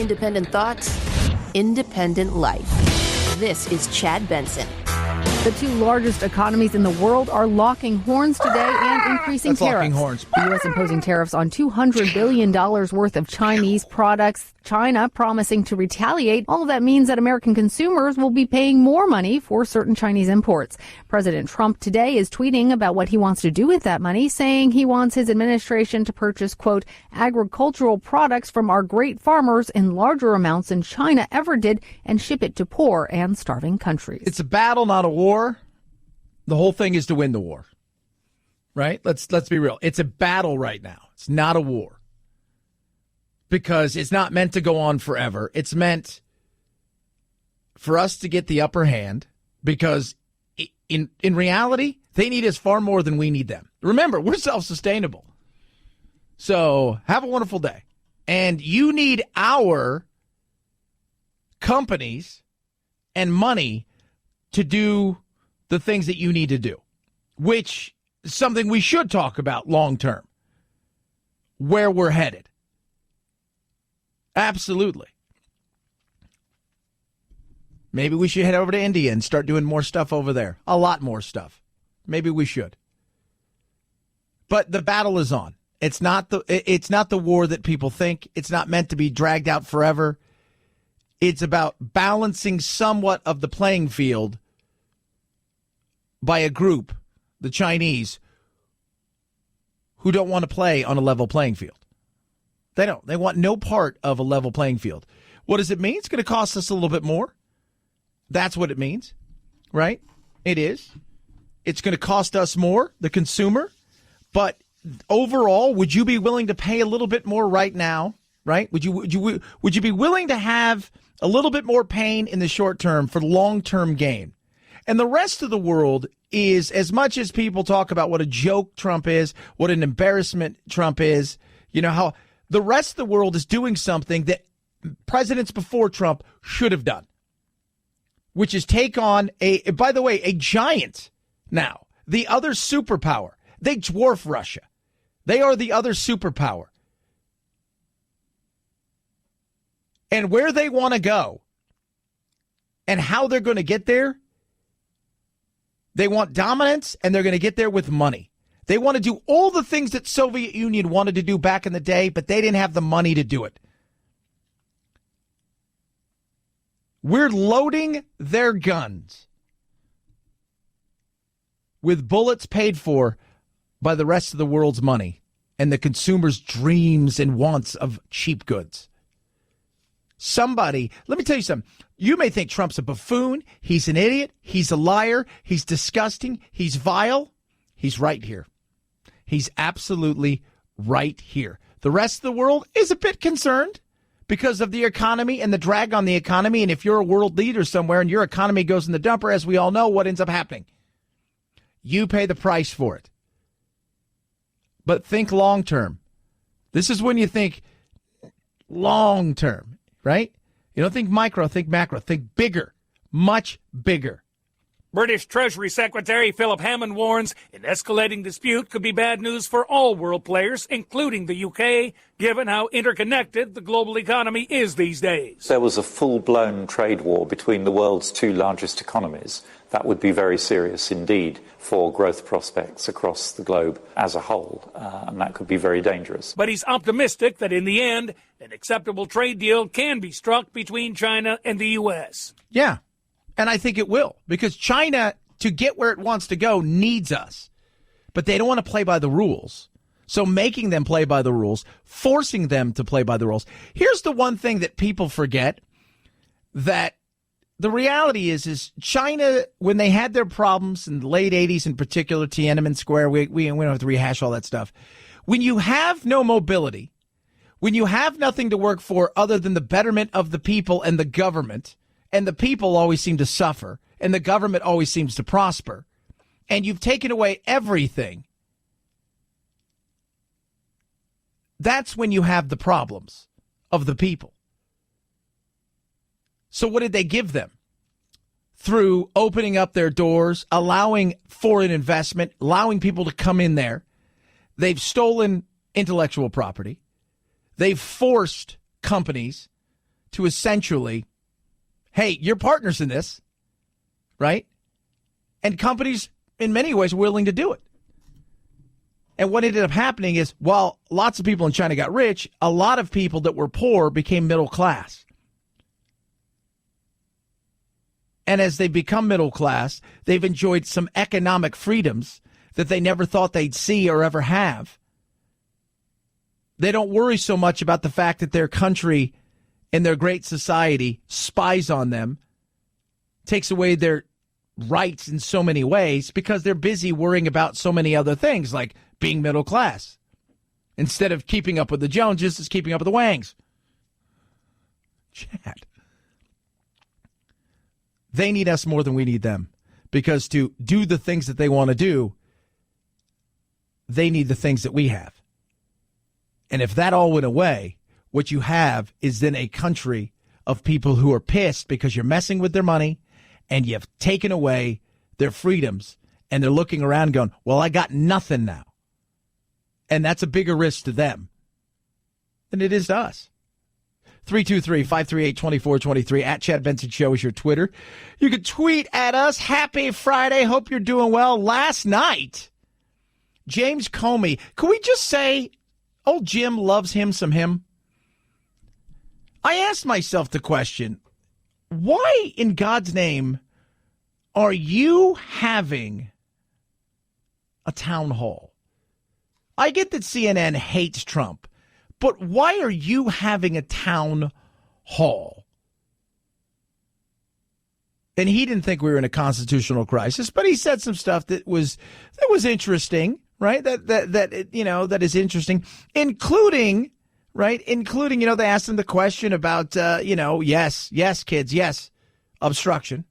Independent thoughts, independent life. This is Chad Benson. The two largest economies in the world are locking horns today and increasing That's tariffs. locking horns. The U.S. imposing tariffs on $200 billion worth of Chinese products. China promising to retaliate. All of that means that American consumers will be paying more money for certain Chinese imports. President Trump today is tweeting about what he wants to do with that money, saying he wants his administration to purchase, quote, agricultural products from our great farmers in larger amounts than China ever did and ship it to poor and starving countries. It's a battle, not a war. The whole thing is to win the war. Right? Let's be real. It's a battle right now. It's not a war. Because it's not meant to go on forever. It's meant for us to get the upper hand because in reality, they need us far more than we need them. Remember, we're self-sustainable. So have a wonderful day. And you need our companies and money to do the things that you need to do, which is something we should talk about long term, where we're headed. Absolutely. Maybe we should head over to India and start doing more stuff over there. A lot more stuff. Maybe we should. But the battle is on. It's not the war that people think. It's not meant to be dragged out forever. It's about balancing somewhat of the playing field by a group, the Chinese, who don't want to play on a level playing field. They don't. They want no part of a level playing field. What does it mean? It's going to cost us a little bit more. That's what it means, right? It is. It's going to cost us more, the consumer. But overall, would you be willing to pay a little bit more right now, right? Would you be willing to have a little bit more pain in the short term for long-term gain? And the rest of the world is, as much as people talk about what a joke Trump is, what an embarrassment Trump is, you know, how the rest of the world is doing something that presidents before Trump should have done, which is take on by the way, a giant now, the other superpower. They dwarf Russia. They are the other superpower. And where they want to go and how they're going to get there, they want dominance, and they're going to get there with money. They want to do all the things that Soviet Union wanted to do back in the day, but they didn't have the money to do it. We're loading their guns with bullets paid for by the rest of the world's money and the consumer's dreams and wants of cheap goods. Somebody, let me tell you something. You may think Trump's a buffoon. He's an idiot. He's a liar. He's disgusting. He's vile. He's right here. He's absolutely right here. The rest of the world is a bit concerned because of the economy and the drag on the economy. And if you're a world leader somewhere and your economy goes in the dumper, as we all know, what ends up happening? You pay the price for it. But think long term. This is when you think long term, right? You don't think micro, think macro. Think bigger, much bigger. British Treasury Secretary Philip Hammond warns an escalating dispute could be bad news for all world players, including the UK, given how interconnected the global economy is these days. There was a full-blown trade war between the world's two largest economies. That would be very serious indeed for growth prospects across the globe as a whole, and that could be very dangerous. But he's optimistic that in the end, an acceptable trade deal can be struck between China and the U.S. Yeah. And I think it will, because China, to get where it wants to go, needs us. But they don't want to play by the rules. So making them play by the rules, forcing them to play by the rules. Here's the one thing that people forget, that the reality is China, when they had their problems in the late 80s, in particular, Tiananmen Square, we don't have to rehash all that stuff. When you have no mobility, when you have nothing to work for other than the betterment of the people and the government, and the people always seem to suffer, and the government always seems to prosper, and you've taken away everything, that's when you have the problems of the people. So what did they give them? Through opening up their doors, allowing foreign investment, allowing people to come in there. They've stolen intellectual property. They've forced companies to essentially, hey, you're partners in this, right? And companies, in many ways, are willing to do it. And what ended up happening is, while lots of people in China got rich, a lot of people that were poor became middle class. And as they become middle class, they've enjoyed some economic freedoms that they never thought they'd see or ever have. They don't worry so much about the fact that their country and their great society spies on them, takes away their rights in so many ways, because they're busy worrying about so many other things, like being middle class. Instead of keeping up with the Joneses, it's keeping up with the Wangs. Chad. They need us more than we need them, because to do the things that they want to do, they need the things that we have. And if that all went away, what you have is then a country of people who are pissed because you're messing with their money and you've taken away their freedoms, and they're looking around going, well, I got nothing now. And that's a bigger risk to them than it is to us. 323-538-2423 at Chad Benson Show is your Twitter. You can tweet at us. Happy Friday. Hope you're doing well. Last night, James Comey, can we just say old Jim loves him some him? I asked myself the question, why in God's name are you having a town hall? I get that CNN hates Trump, but why are you having a town hall? And he didn't think we were in a constitutional crisis, but he said some stuff that was interesting, right? That is interesting, including, they asked him the question about, yes, kids, yes, obstruction.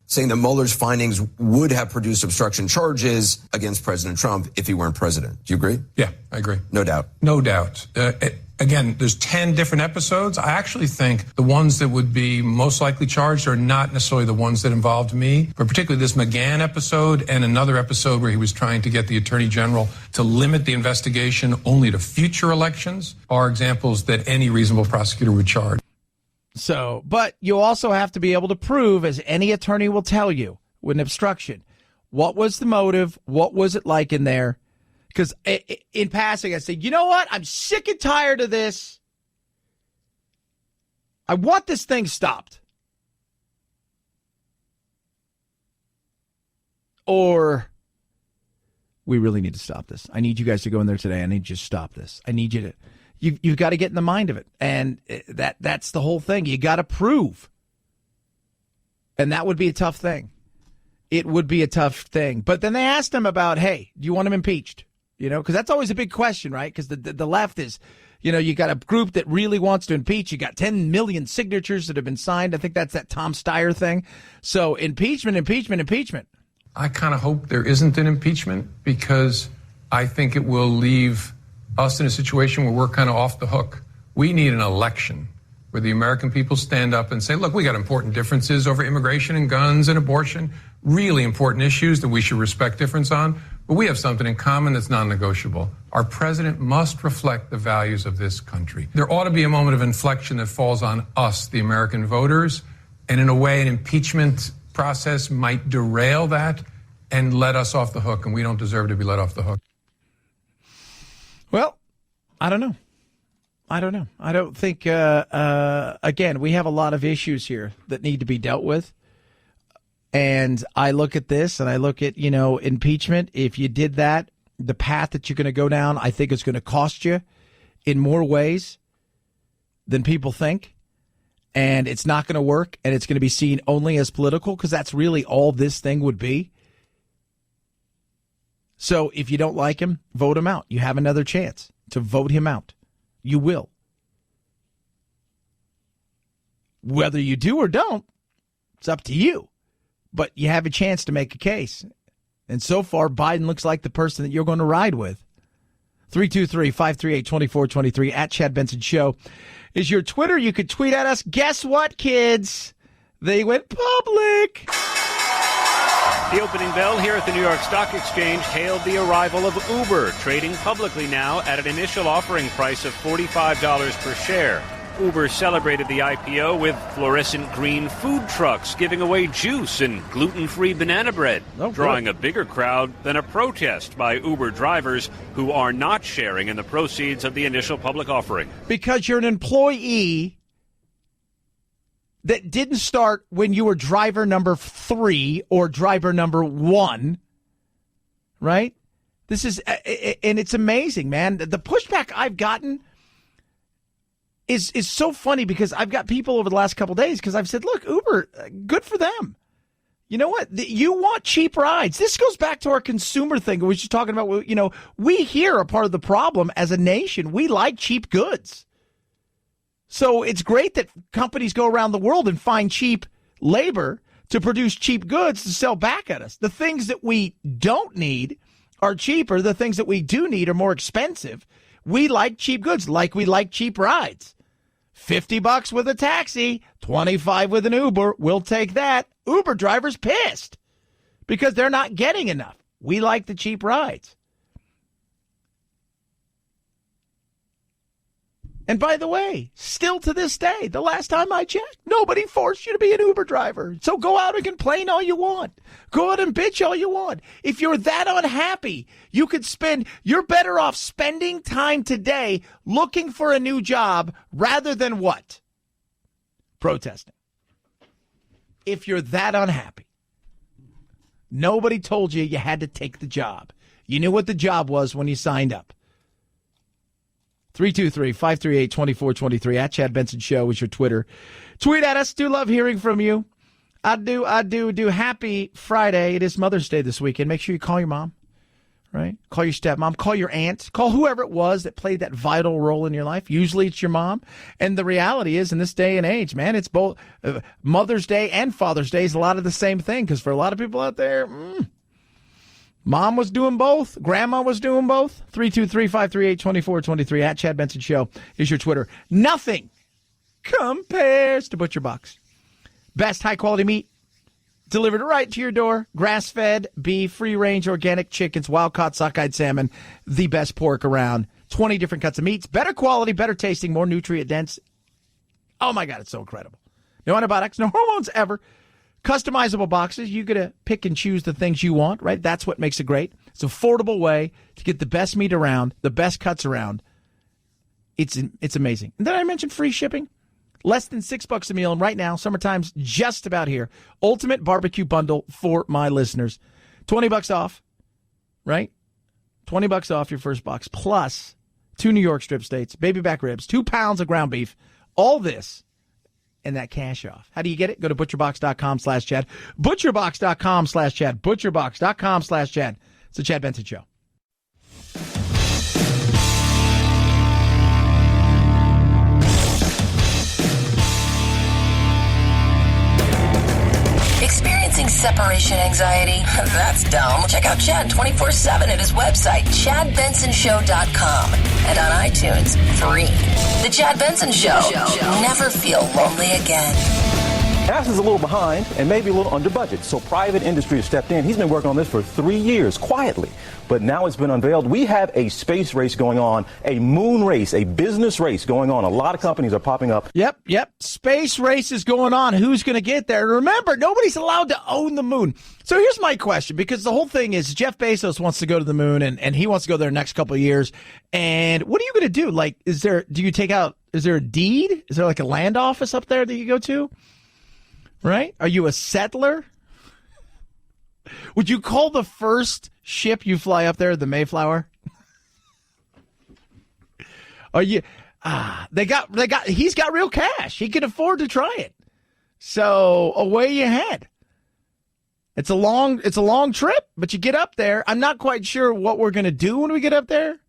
Saying that Mueller's findings would have produced obstruction charges against President Trump if he weren't president. Do you agree? Yeah, I agree. No doubt. No doubt. Again, there's 10 different episodes. I actually think the ones that would be most likely charged are not necessarily the ones that involved me, but particularly this McGahn episode and another episode where he was trying to get the Attorney General to limit the investigation only to future elections are examples that any reasonable prosecutor would charge. So, but you also have to be able to prove, as any attorney will tell you, with an obstruction, what was the motive? What was it like in there? Because in passing, I said, you know what? I'm sick and tired of this. I want this thing stopped. Or we really need to stop this. I need you guys to go in there today. I need you to stop this. I need you to. You've got to get in the mind of it. And that's the whole thing. You got to prove. And that would be a tough thing. It would be a tough thing. But then they asked him about, hey, do you want him impeached? Because that's always a big question, right? Because the left is, you got a group that really wants to impeach. You got 10 million signatures that have been signed. I think that's that Tom Steyer thing. So impeachment. I kind of hope there isn't an impeachment, because I think it will leave us in a situation where we're kind of off the hook. We need an election where the American people stand up and say, look, we got important differences over immigration and guns and abortion, really important issues that we should respect difference on, but we have something in common that's non-negotiable. Our president must reflect the values of this country. There ought to be a moment of inflection that falls on us, the American voters, and in a way, an impeachment process might derail that and let us off the hook, and we don't deserve to be let off the hook. Well, I don't know. I don't think, again, we have a lot of issues here that need to be dealt with. And I look at this and I look at, impeachment. If you did that, the path that you're going to go down, I think is going to cost you in more ways than people think. And it's not going to work. And it's going to be seen only as political, because that's really all this thing would be. So if you don't like him, vote him out. You have another chance to vote him out. You will. Whether you do or don't, it's up to you. But you have a chance to make a case. And so far, Biden looks like the person that you're going to ride with. 323-538-2423 at Chad Benson Show is your Twitter. You could tweet at us. Guess what, kids? They went public. The opening bell here at the New York Stock Exchange hailed the arrival of Uber, trading publicly now at an initial offering price of $45 per share. Uber celebrated the IPO with fluorescent green food trucks giving away juice and gluten-free banana bread, drawing a bigger crowd than a protest by Uber drivers who are not sharing in the proceeds of the initial public offering. Because you're an employee that didn't start when you were driver number 3 or driver number 1, right? This is, and it's amazing, man. The pushback I've gotten is so funny because I've got people over the last couple of days because I've said, look, Uber, good for them. You know what? You want cheap rides. This goes back to our consumer thing. We were just talking about, you know, we here are part of the problem as a nation. We like cheap goods. So it's great that companies go around the world and find cheap labor to produce cheap goods to sell back at us. The things that we don't need are cheaper. The things that we do need are more expensive. We like cheap goods like we like cheap rides. $50 with a taxi, $25 with an Uber. We'll take that. Uber drivers pissed because they're not getting enough. We like the cheap rides. And by the way, still to this day, the last time I checked, nobody forced you to be an Uber driver. So go out and complain all you want. Go out and bitch all you want. If you're that unhappy, you're better off spending time today looking for a new job rather than what? Protesting. If you're that unhappy, nobody told you had to take the job. You knew what the job was when you signed up. 323-538-2423 at Chad Benson Show is your Twitter. Tweet at us. Do love hearing from you. I do. Happy Friday. It is Mother's Day this weekend. Make sure you call your mom, right? Call your stepmom. Call your aunt. Call whoever it was that played that vital role in your life. Usually it's your mom. And the reality is in this day and age, man, it's both Mother's Day and Father's Day is a lot of the same thing because for a lot of people out there, Mom was doing both. Grandma was doing both. 323-538-2423 at Chad Benson Show is your Twitter. Nothing compares to Butcher Box. Best high-quality meat delivered right to your door. Grass-fed beef, free-range organic chickens, wild-caught sockeyed salmon, the best pork around. 20 different cuts of meats. Better quality, better tasting, more nutrient-dense. Oh, my God, it's so incredible. No antibiotics, no hormones ever. Customizable boxes. You get to pick and choose the things you want, right? That's what makes it great. It's an affordable way to get the best meat around, the best cuts around. It's amazing. And then I mentioned free shipping. Less than $6 a meal. And right now, summertime's just about here. Ultimate barbecue bundle for my listeners. $20 off, right? $20 off your first box. Plus 2 New York strip steaks, baby back ribs, 2 pounds of ground beef. All this. And that cash off. How do you get it? Go to butcherbox.com/Chad. Butcherbox.com/Chad. Butcherbox.com/Chad. It's the Chad Benson Show. Experiencing separation anxiety? That's dumb. Check out Chad 24/7 at his website, ChadBensonShow.com, and on iTunes, free. The Chad Benson Show. Never feel lonely again. NASA's a little behind and maybe a little under budget, so private industry has stepped in. He's been working on this for 3 years, quietly. But now it's been unveiled. We have a space race going on, a moon race, a business race going on. A lot of companies are popping up. Yep. Space race is going on. Who's going to get there? Remember, nobody's allowed to own the moon. So here's my question, because the whole thing is Jeff Bezos wants to go to the moon, and he wants to go there next couple of years. And what are you going to do? Like, is there a deed? Is there like a land office up there that you go to? Right? Are you a settler? Would you call the first ship you fly up there the Mayflower? Are you? He's got real cash. He can afford to try it. So away you head. It's a long trip, but you get up there. I'm not quite sure what we're going to do when we get up there,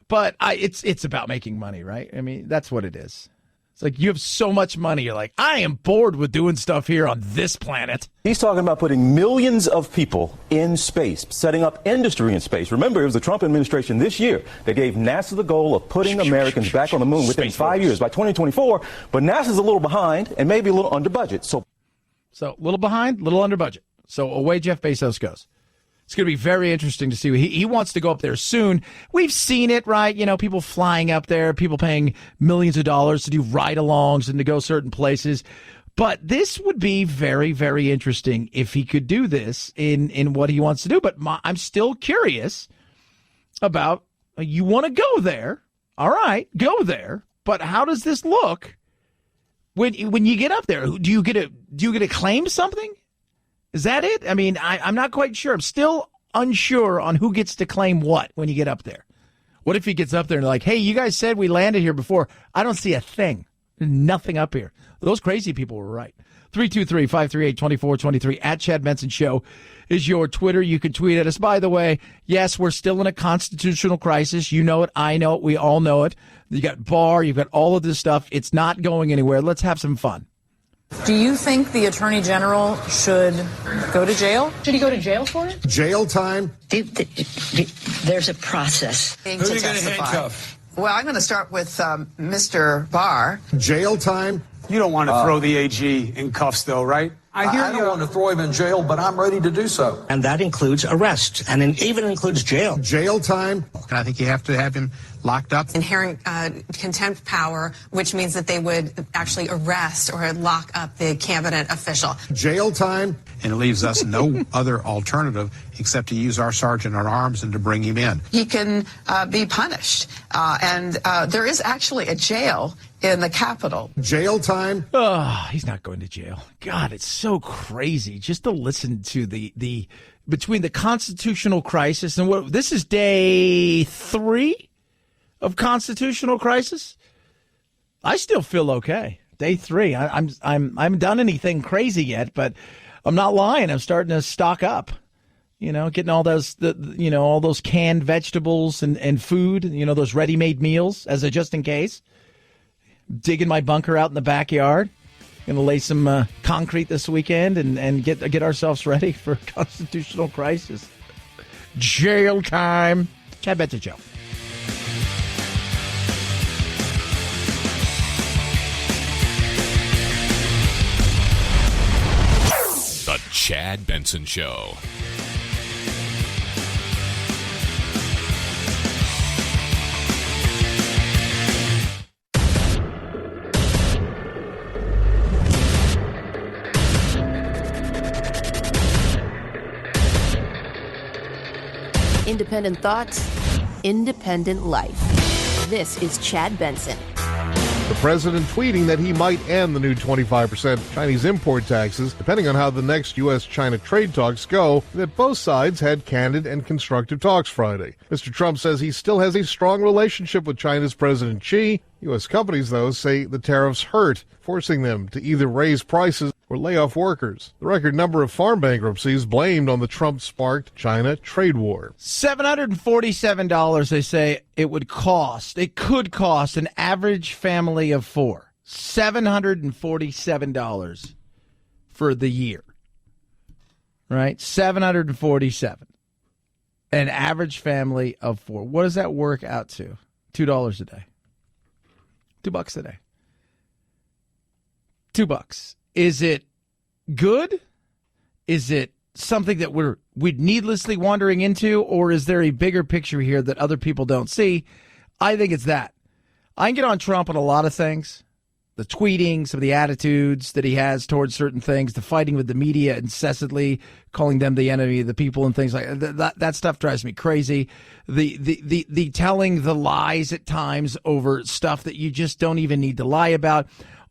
but it's about making money, right? I mean, that's what it is. It's like you have so much money. You're like, I am bored with doing stuff here on this planet. He's talking about putting millions of people in space, setting up industry in space. Remember, it was the Trump administration this year that gave NASA the goal of putting Americans back on the moon within 5 years, by 2024. But NASA's a little behind and maybe a little under budget. So a little behind, a little under budget. So away Jeff Bezos goes. It's going to be very interesting to see. He wants to go up there soon. We've seen it, right? You know, people flying up there, people paying millions of dollars to do ride-alongs and to go certain places. But this would be very, very interesting if he could do this in what he wants to do. But I'm still curious about, you want to go there. All right, go there. But how does this look when you get up there? Do you get to claim something? Is that it? I mean, I'm not quite sure. I'm still unsure on who gets to claim what when you get up there. What if he gets up there and like, hey, you guys said we landed here before. I don't see a thing. There's nothing up here. Those crazy people were right. 323-538-2423 at Chad Benson Show is your Twitter. You can tweet at us. By the way, yes, we're still in a constitutional crisis. You know it. I know it. We all know it. You got Barr. You've got all of this stuff. It's not going anywhere. Let's have some fun. Do you think the Attorney General should go to jail? Should he go to jail for it? Jail time. There's a process. Who are you going to handcuff? Well, I'm going to start with Mr. Barr. Jail time. You don't want to throw the AG in cuffs, though, right? I don't want to throw him in jail, but I'm ready to do so. And that includes arrest, and it even includes jail. Jail time. I think you have to have him locked up. Inherent contempt power, which means that they would actually arrest or lock up the cabinet official. Jail time. And it leaves us no other alternative except to use our sergeant at arms and to bring him in. He can be punished. And there is actually a jail in the Capitol. Jail time. Oh, he's not going to jail. God, it's so crazy just to listen to the between the constitutional crisis and what this is day 3 of constitutional crisis. I still feel okay. Day 3. I haven't done anything crazy yet, but I'm not lying. I'm starting to stock up. You know, getting all those all those canned vegetables and food. You know, those ready-made meals as a just in case. Digging my bunker out in the backyard. Going to lay some concrete this weekend and get ourselves ready for a constitutional crisis. Jail time. Chad Benson Show. The Chad Benson Show. Independent thoughts, independent life. This is Chad Benson. The president tweeting that he might end the new 25% Chinese import taxes, depending on how the next U.S.-China trade talks go, and that both sides had candid and constructive talks Friday. Mr. Trump says he still has a strong relationship with China's President Xi. U.S. companies, though, say the tariffs hurt, forcing them to either raise prices or lay off workers. The record number of farm bankruptcies blamed on the Trump-sparked China trade war. $747, they say it would cost. It could cost an average family of 4. $747 for the year. Right? $747. An average family of 4. What does that work out to? $2 a day. $2 a day. $2. Is it good? Is it something that we're needlessly wandering into, or is there a bigger picture here that other people don't see? I think it's that. I can get on Trump on a lot of things. The tweeting, some of the attitudes that he has towards certain things, the fighting with the media incessantly, calling them the enemy of the people and things like that. That stuff drives me crazy. The telling the lies at times over stuff that you just don't even need to lie about.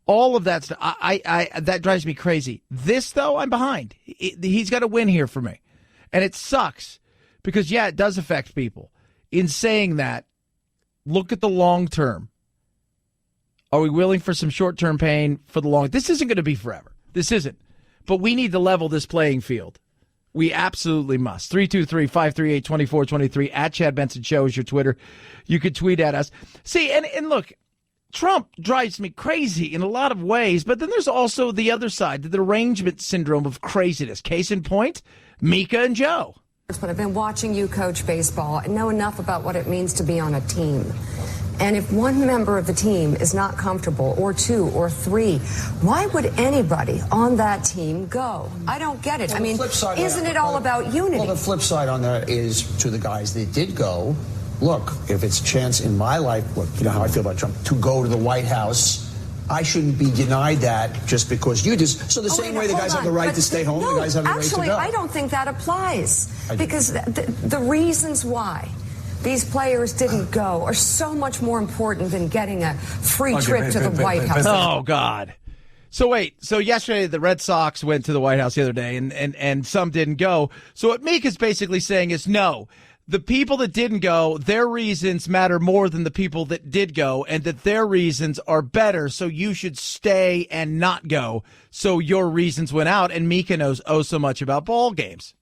All of that stuff, that drives me crazy. This, though, I'm behind. He's got to win here for me. And it sucks because, yeah, it does affect people. In saying that, look at the long term. Are we willing for some short-term pain for the long? This isn't going to be forever. This isn't. But we need to level this playing field. We absolutely must. 323-538-2423 at Chad Benson Show is your Twitter. You could tweet at us. See, and look, Trump drives me crazy in a lot of ways, but then there's also the other side, the derangement syndrome of craziness. Case in point, Mika and Joe. But I've been watching you coach baseball and know enough about what it means to be on a team. And if one member of the team is not comfortable, or two or three, why would anybody on that team go? I don't get it. Well, I mean, isn't it all about unity? Well, the flip side on that is to the guys that did go, look, if it's a chance in my life, look, you know how I feel about Trump, to go to the White House, I shouldn't be denied that just because you just. So the same way the guys have the right to stay home, the guys have the right to go. Actually, I don't think that applies. Because the reasons why these players didn't go are so much more important than getting a free trip to the White House. Oh, God. So wait, so yesterday the Red Sox went to the White House the other day, and some didn't go. So what Meek is basically saying is no. The people that didn't go, their reasons matter more than the people that did go, and that their reasons are better, so you should stay and not go. So your reasons went out, and Mika knows so much about ball games.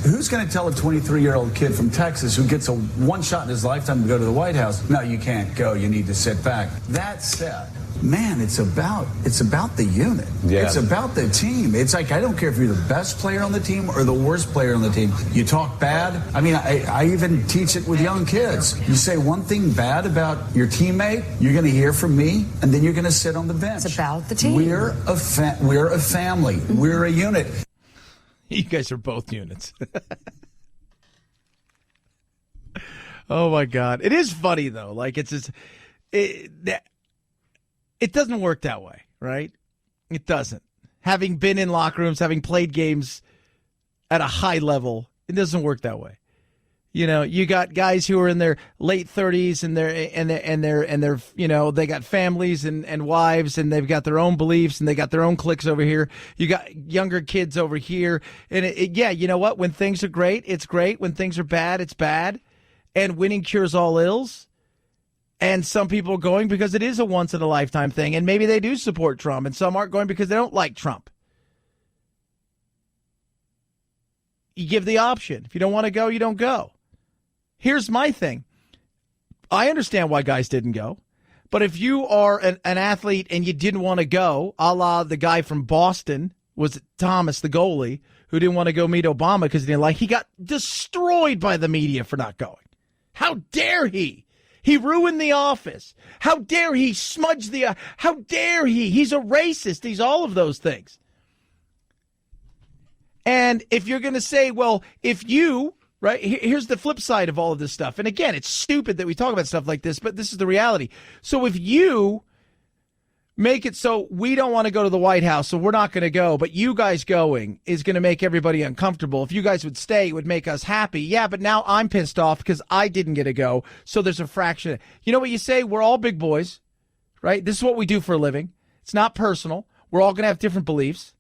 Who's going to tell a 23-year-old kid from Texas who gets a one shot in his lifetime to go to the White House, no, you can't go, you need to sit back? That said, man, it's about the unit. Yeah. It's about the team. It's like, I don't care if you're the best player on the team or the worst player on the team. You talk bad. I mean, I even teach it with young kids. You say one thing bad about your teammate, you're going to hear from me, and then you're going to sit on the bench. It's about the team. We're a family. Mm-hmm. We're a unit. You guys are both units. Oh, my God. It is funny, though. Like, it's just... It doesn't work that way, right? It doesn't. Having been in locker rooms, having played games at a high level, it doesn't work that way. You know, you got guys who are in their late 30s and they're you know, they got families and wives, and they've got their own beliefs, and they got their own cliques over here. You got younger kids over here, and yeah, you know what? When things are great, it's great. When things are bad, it's bad. And winning cures all ills. And some people are going because it is a once-in-a-lifetime thing, and maybe they do support Trump, and some aren't going because they don't like Trump. You give the option. If you don't want to go, you don't go. Here's my thing. I understand why guys didn't go, but if you are an athlete and you didn't want to go, a la the guy from Boston, was Thomas, the goalie, who didn't want to go meet Obama because he didn't like, he got destroyed by the media for not going. How dare he? He ruined the office. how dare he smudge the, how dare he? He's a racist. He's all of those things. And if you're going to say, well, if you, right, here's the flip side of all of this stuff. And again, it's stupid that we talk about stuff like this, but this is the reality. So if you make it so we don't want to go to the White House, so we're not going to go, but you guys going is going to make everybody uncomfortable. If you guys would stay, it would make us happy. Yeah, but now I'm pissed off because I didn't get to go. So there's a fraction. You know what you say? We're all big boys, right? This is what we do for a living. It's not personal. We're all going to have different beliefs.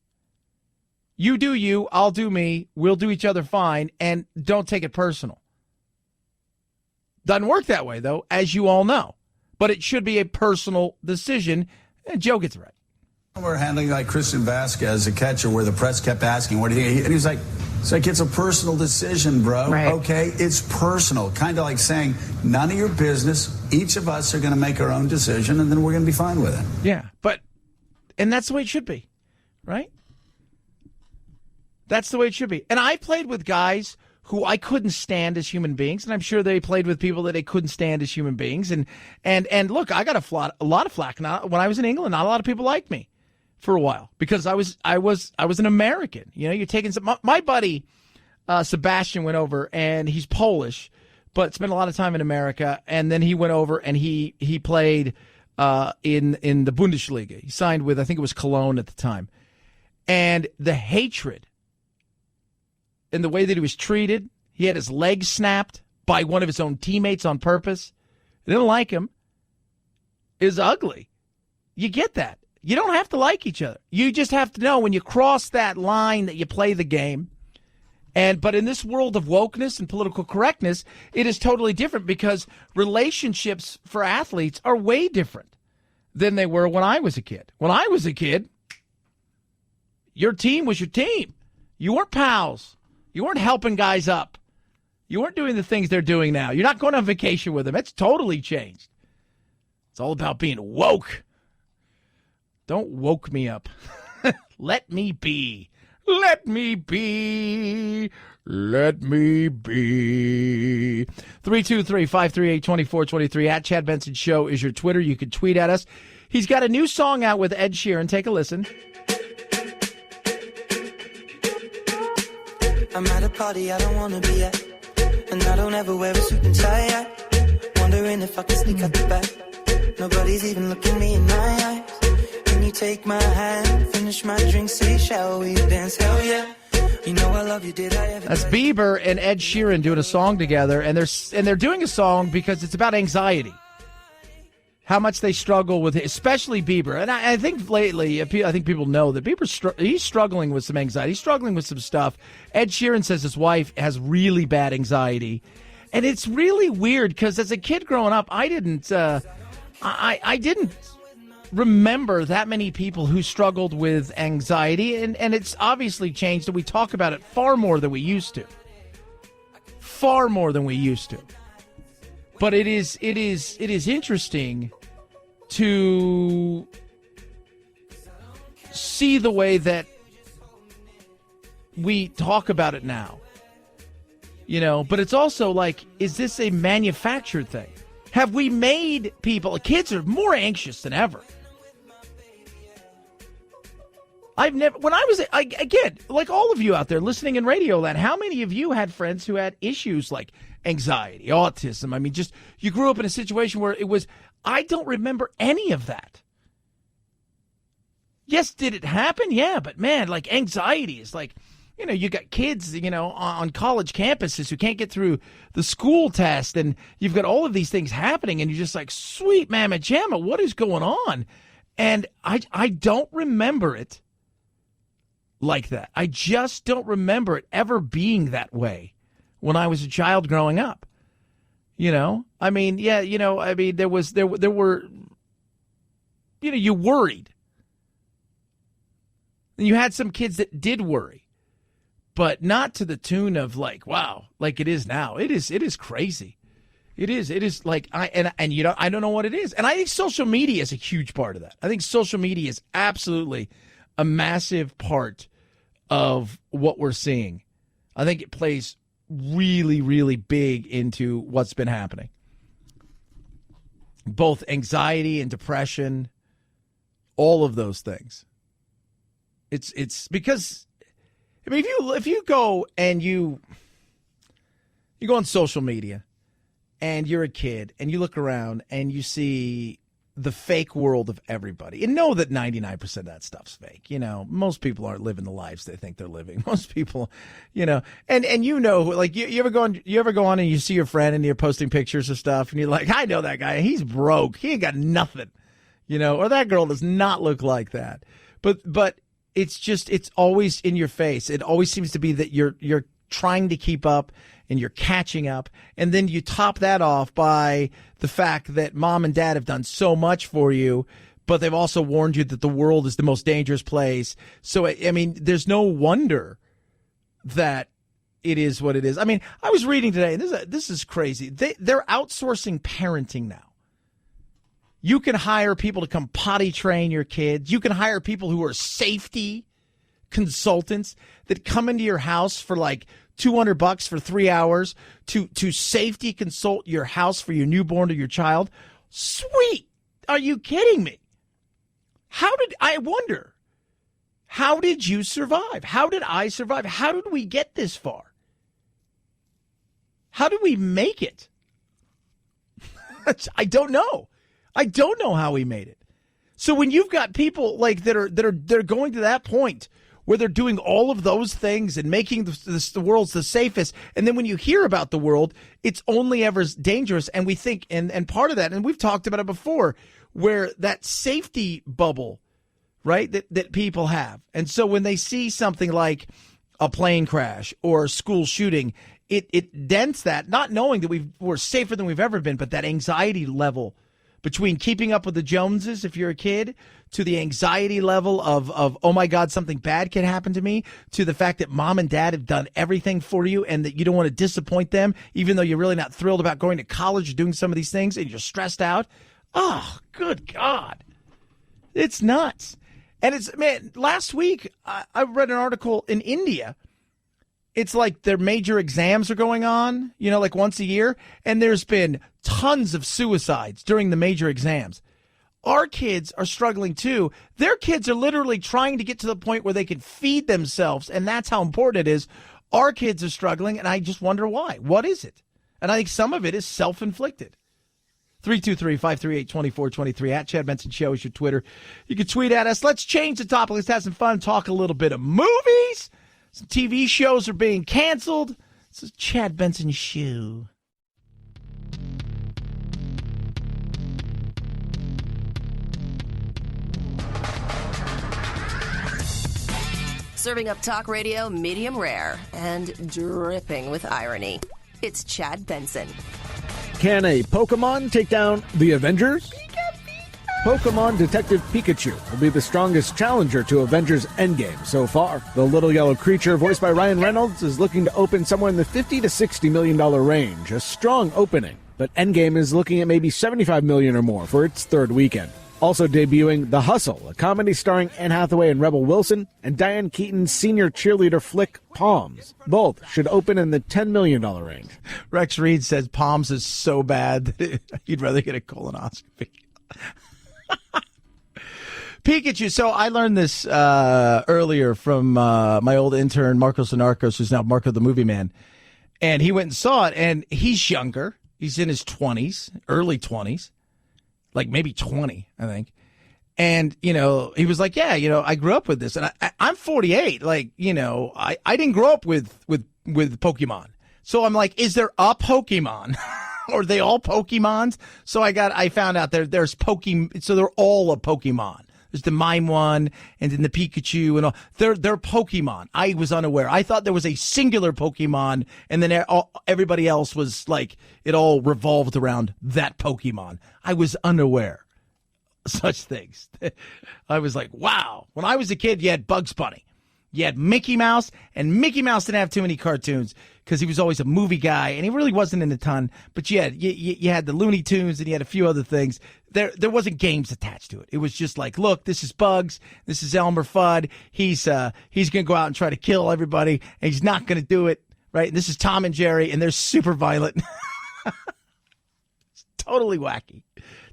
You do you, I'll do me, we'll do each other fine, and don't take it personal. Doesn't work that way, though, as you all know. But it should be a personal decision, and Joe gets it right. We're handling like Christian Vasquez, a catcher, where the press kept asking, what do you think? And he's like, it's a personal decision, bro. Right. Okay, it's personal. Kind of like saying, none of your business. Each of us are going to make our own decision, and then we're going to be fine with it. Yeah, and that's the way it should be, right? That's the way it should be. And I played with guys who I couldn't stand as human beings, and I'm sure they played with people that they couldn't stand as human beings. And look, I got a lot of flack. Now, when I was in England, not a lot of people liked me for a while because I was an American. You know, you're taking some. My buddy Sebastian went over, and he's Polish, but spent a lot of time in America. And then he went over and he played in the Bundesliga. He signed with, I think it was Cologne at the time, and the hatred. In the way that he was treated, he had his leg snapped by one of his own teammates on purpose. They didn't like him. It was ugly. You get that. You don't have to like each other. You just have to know when you cross that line that you play the game. But in this world of wokeness and political correctness, it is totally different because relationships for athletes are way different than they were when I was a kid. When I was a kid, your team was your team. You weren't pals. You weren't helping guys up. You weren't doing the things they're doing now. You're not going on vacation with them. It's totally changed. It's all about being woke. Don't woke me up. Let me be. Let me be. Let me be. 323-538-2423 at Chad Benson Show is your Twitter. You can tweet at us. He's got a new song out with Ed Sheeran. Take a listen. I'm at a party I don't want to be at, and I don't ever wear a suit and tie yet. Wondering if I can sneak out the back. Nobody's even looking me in my eyes. Can you take my hand, finish my drink, say shall we dance? Hell yeah. You know I love you, did I ever? That's Bieber and Ed Sheeran doing a song together, and they're doing a song because it's about anxiety. How much they struggle with it, especially Bieber. And I think lately, I think people know that he's struggling with some anxiety. He's struggling with some stuff. Ed Sheeran says his wife has really bad anxiety. And it's really weird because as a kid growing up, I didn't remember that many people who struggled with anxiety. And it's obviously changed, and we talk about it far more than we used to. Far more than we used to. But it is interesting to see the way that we talk about it now. You know, but it's also like, is this a manufactured thing? Have we made kids are more anxious than ever. When I was, again, like all of you out there listening in Radio Land, how many of you had friends who had issues like anxiety, autism? I mean, just, you grew up in a situation where it was, I don't remember any of that. Yes, did it happen? Yeah, but man, like anxiety is like, you know, you got kids, you know, on college campuses who can't get through the school test, and you've got all of these things happening, and you're just like, sweet mamma jamma, what is going on? And I don't remember it like that. I just don't remember it ever being that way when I was a child growing up. You know, I mean, yeah, you know, I mean, there were, you know, you worried. And you had some kids that did worry, but not to the tune of like, wow, like it is now. It is crazy. It is like, and you know, I don't know what it is. And I think social media is a huge part of that. I think social media is absolutely a massive part of what we're seeing. I think it plays really, really big into what's been happening. Both anxiety and depression, all of those things. It's because, I mean, if you go and you go on social media and you're a kid and you look around and you see the fake world of everybody, and know that 99% of that stuff's fake. You know, most people aren't living the lives they think they're living. Most people, you know, and you know, like you ever go on and you see your friend and you're posting pictures of stuff and you're like, I know that guy. He's broke. He ain't got nothing, you know, or that girl does not look like that. But it's always in your face. It always seems to be that you're trying to keep up and you're catching up. And then you top that off by the fact that mom and dad have done so much for you, but they've also warned you that the world is the most dangerous place. So, I mean, there's no wonder that it is what it is. I mean, I was reading today, and this is crazy. They're outsourcing parenting now. You can hire people to come potty train your kids. You can hire people who are safety consultants that come into your house for like $200 for 3 hours to safety consult your house for your newborn or your child. Sweet. Are you kidding me? How did you survive? How did I survive? How did we get this far? How did we make it? I don't know. I don't know how we made it. So when you've got people like that are going to that point where they're doing all of those things and making the world's the safest, and then when you hear about the world, it's only ever dangerous, and we think, and part of that, and we've talked about it before, where that safety bubble, right, that people have. And so when they see something like a plane crash or a school shooting, it dents that, not knowing that we're safer than we've ever been, but that anxiety level between keeping up with the Joneses if you're a kid, to the anxiety level of oh my God, something bad can happen to me, to the fact that mom and dad have done everything for you and that you don't want to disappoint them, even though you're really not thrilled about going to college or doing some of these things and you're stressed out. Oh, good God. It's nuts. And it's, man, last week I read an article in India It's like their major exams are going on, like once a year, and there's been tons of suicides during the major exams. Our kids are struggling too. Their kids are literally trying to get to the point where they can feed themselves, and that's how important it is. Our kids are struggling, and I just wonder why. What is it? And I think some of it is self-inflicted. 323-538-2423 at Chad Benson Show is your Twitter. You can tweet at us. Let's change the topic. Let's have some fun. Talk a little bit of movies. Some TV shows are being canceled. This is Chad Benson Show. Serving up talk radio medium rare and dripping with irony. It's Chad Benson. Can a Pokemon take down the Avengers? Pokemon Detective Pikachu will be the strongest challenger to Avengers Endgame so far. The little yellow creature, voiced by Ryan Reynolds, is looking to open somewhere in the $50 to $60 million range, a strong opening. But Endgame is looking at maybe $75 million or more for its third weekend. Also debuting The Hustle, a comedy starring Anne Hathaway and Rebel Wilson, and Diane Keaton's senior cheerleader flick, Palms. Both should open in the $10 million range. Rex Reed says Palms is so bad that you'd rather get a colonoscopy. Pikachu. So I learned this earlier from my old intern, Marco Sinarcos, who's now Marco the Movie Man. And he went and saw it, and he's younger. He's in his 20s, early 20s. Like maybe 20, I think. And, he was like, yeah, I grew up with this. And I'm 48. Like, I didn't grow up with Pokemon. So I'm like, is there a Pokemon? Or are they all Pokemons? So I found out there's Pokemon. So they're all a Pokemon. There's the mime one and then the Pikachu and all. They're Pokemon. I was unaware. I thought there was a singular Pokemon and then everybody else was like, it all revolved around that Pokemon. I was unaware of such things. I was like, wow. When I was a kid, you had Bugs Bunny. You had Mickey Mouse, and Mickey Mouse didn't have too many cartoons because he was always a movie guy, and he really wasn't in a ton. But you had the Looney Tunes, and you had a few other things. There wasn't games attached to it. It was just like, look, this is Bugs, this is Elmer Fudd. He's gonna go out and try to kill everybody, and he's not gonna do it, right? And this is Tom and Jerry, and they're super violent. It's totally wacky,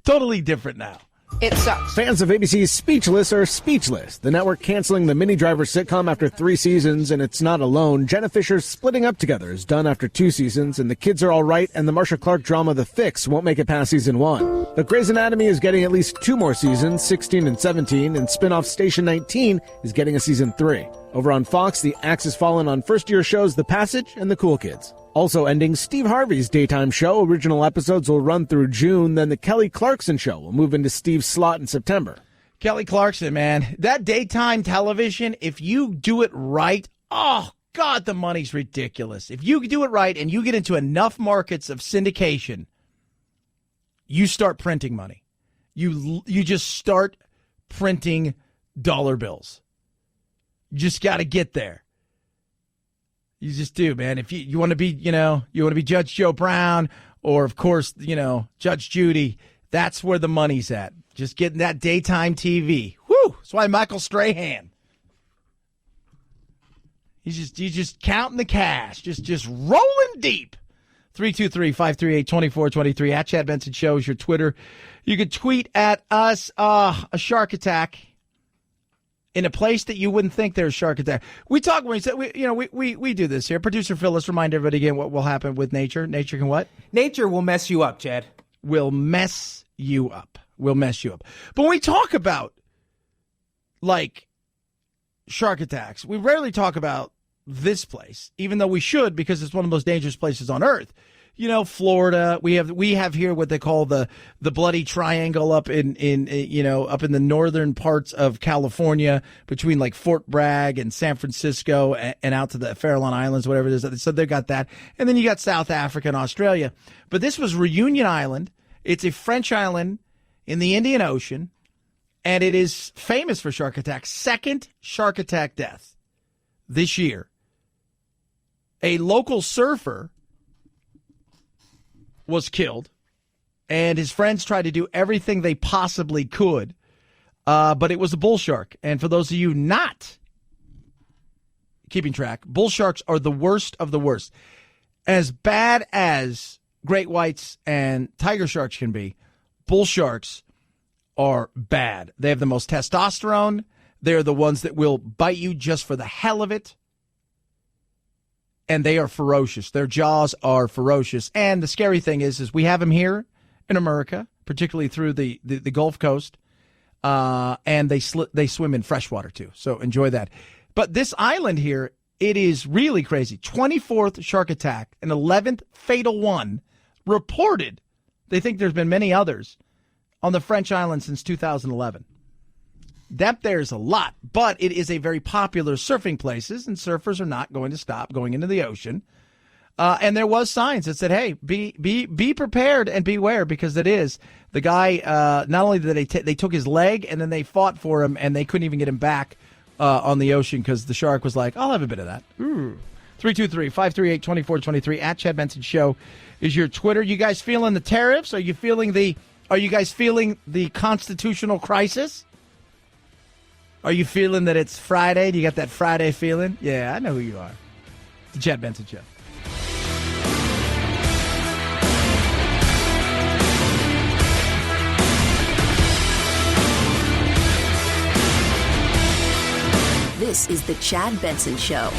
totally different now. It sucks. Fans of ABC's Speechless are speechless. The network canceling the Minnie Driver sitcom after 3 seasons, and it's not alone. Jenna Fisher's Splitting Up Together is done after 2 seasons, and The Kids Are All Right and the Marsha Clark drama The Fix won't make it past season 1. But Grey's Anatomy is getting at least 2 more seasons, 16 and 17, and spin-off Station 19 is getting a season 3. Over on Fox, the axe has fallen on first-year shows The Passage and The Cool Kids. Also ending, Steve Harvey's daytime show. Original episodes will run through June. Then the Kelly Clarkson show will move into Steve's slot in September. Kelly Clarkson, man. That daytime television, if you do it right, oh, God, the money's ridiculous. If you do it right and you get into enough markets of syndication, you start printing money. You just start printing dollar bills. You just got to get there. You just do, man. If you want to be, you want to be Judge Joe Brown or, of course, Judge Judy, that's where the money's at. Just getting that daytime TV. Whew. That's why Michael Strahan. He's just counting the cash. Just rolling deep. 323-538-2423 at Chad Benson Show is your Twitter. You can tweet at us a shark attack. In a place that you wouldn't think there's shark attack. We talk when we say we do this here. Producer Phyllis, remind everybody again what will happen with nature. Nature can what? Nature will mess you up, Chad. Will mess you up. Will mess you up. But when we talk about like shark attacks, we rarely talk about this place, even though we should because it's one of the most dangerous places on earth. Florida, we have here what they call the bloody triangle up in the northern parts of California between like Fort Bragg and San Francisco and out to the Farallon Islands, whatever it is. So they've got that. And then you got South Africa and Australia. But this was Reunion Island. It's a French island in the Indian Ocean, and it is famous for shark attacks. Second shark attack death this year. A local surfer was killed, and his friends tried to do everything they possibly could, but it was a bull shark. And for those of you not keeping track, bull sharks are the worst of the worst. As bad as great whites and tiger sharks can be, bull sharks are bad. They have the most testosterone. They're the ones that will bite you just for the hell of it. And they are ferocious. Their jaws are ferocious. And the scary thing is we have them here in America, particularly through the Gulf Coast. And they swim in freshwater, too. So enjoy that. But this island here, it is really crazy. 24th shark attack, an 11th fatal one reported. They think there's been many others on the French island since 2011. That there's a lot, but it is a very popular surfing places, and surfers are not going to stop going into the ocean. And there was signs that said, hey, be prepared and beware, because it is. The guy, not only did they took his leg, and then they fought for him, and they couldn't even get him back on the ocean because the shark was like, I'll have a bit of that. 323-538-2423 at Chad Benson Show is your Twitter. You guys feeling the tariffs? Are you guys feeling the constitutional crisis? Are you feeling that it's Friday? Do you got that Friday feeling? Yeah, I know who you are. The Chad Benson Show. This is the Chad Benson Show.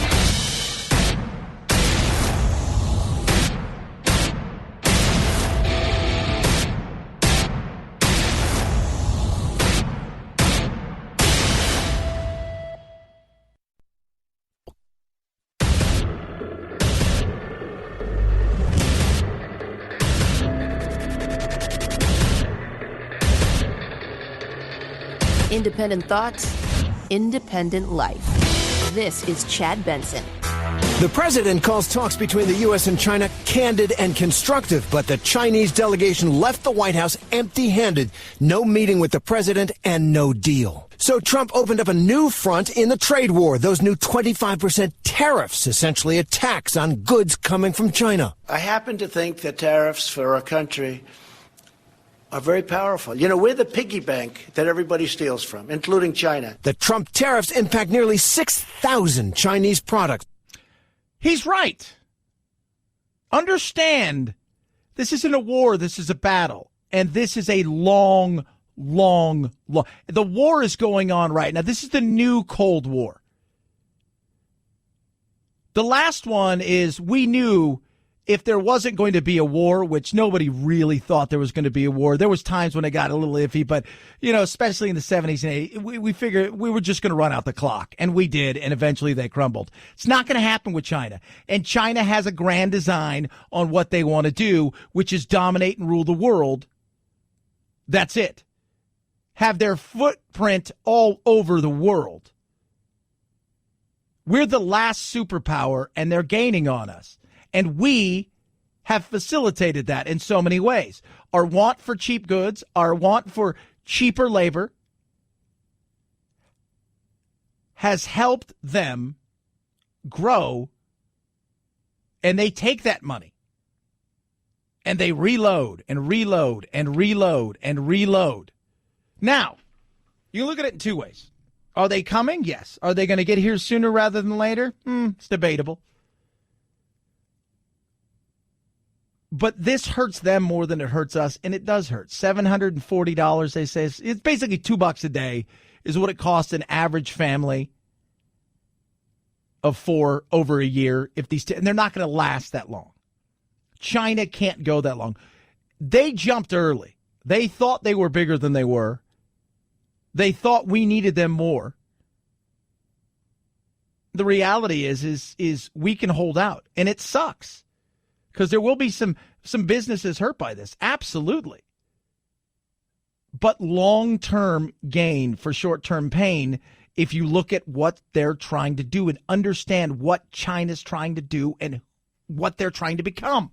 Independent thoughts, independent life. This is Chad Benson. The president calls talks between the U.S. and China candid and constructive, but the Chinese delegation left the White House empty-handed. No meeting with the president and no deal. So Trump opened up a new front in the trade war, those new 25% tariffs, essentially a tax on goods coming from China. I happen to think that tariffs for our country are very powerful. You know, we're the piggy bank that everybody steals from, including China. The Trump tariffs impact nearly 6,000 Chinese products. He's right. Understand, this isn't a war, this is a battle. And this is a long. The war is going on right now. This is the new Cold War. The last one is we knew if there wasn't going to be a war, which nobody really thought there was going to be a war. There was times when it got a little iffy, but, you know, especially in the 70s and 80s, we figured we were just going to run out the clock. And we did, and eventually they crumbled. It's not going to happen with China. And China has a grand design on what they want to do, which is dominate and rule the world. That's it. Have their footprint all over the world. We're the last superpower, and they're gaining on us. And we have facilitated that in so many ways. Our want for cheap goods, our want for cheaper labor has helped them grow, and they take that money and they reload and reload and reload and reload. Now, you look at it in two ways. Are they coming? Yes. Are they going to get here sooner rather than later? It's debatable. But this hurts them more than it hurts us, and it does hurt. $740, they say. It's basically $2 a day is what it costs an average family of 4 over a year. And they're not going to last that long. China can't go that long. They jumped early. They thought they were bigger than they were. They thought we needed them more. The reality is we can hold out, and it sucks. Because there will be some businesses hurt by this. Absolutely. But long-term gain for short-term pain if you look at what they're trying to do and understand what China's trying to do and what they're trying to become.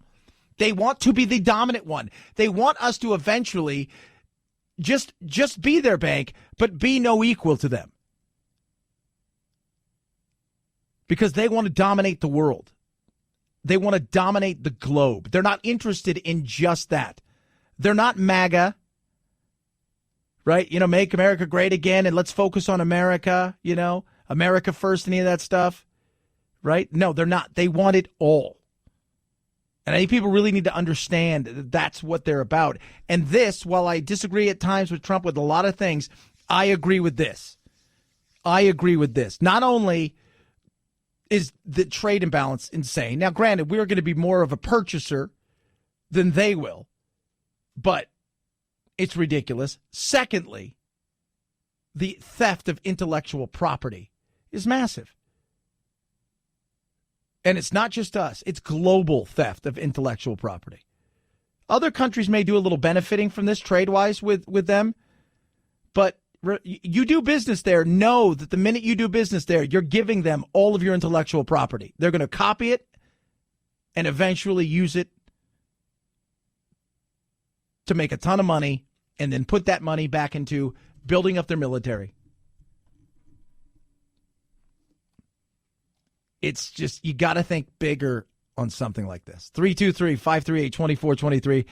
They want to be the dominant one. They want us to eventually just be their bank, but be no equal to them. Because they want to dominate the world. They want to dominate the globe. They're not interested in just that. They're not MAGA, right? You know, make America great again and let's focus on America, you know, America first, any of that stuff. right? No, they're not. They want it all. And I think people really need to understand that that's what they're about. And this, while I disagree at times with Trump with a lot of things, I agree with this. Not only is the trade imbalance insane. Now, granted, we're going to be more of a purchaser than they will, but it's ridiculous. Secondly, the theft of intellectual property is massive. And it's not just us. It's global theft of intellectual property. Other countries may do a little benefiting from this trade-wise with them. But you do business there, know that the minute you do business there, you're giving them all of your intellectual property. They're going to copy it and eventually use it to make a ton of money and then put that money back into building up their military. It's just, you got to think bigger on something like this. 323-538-2423.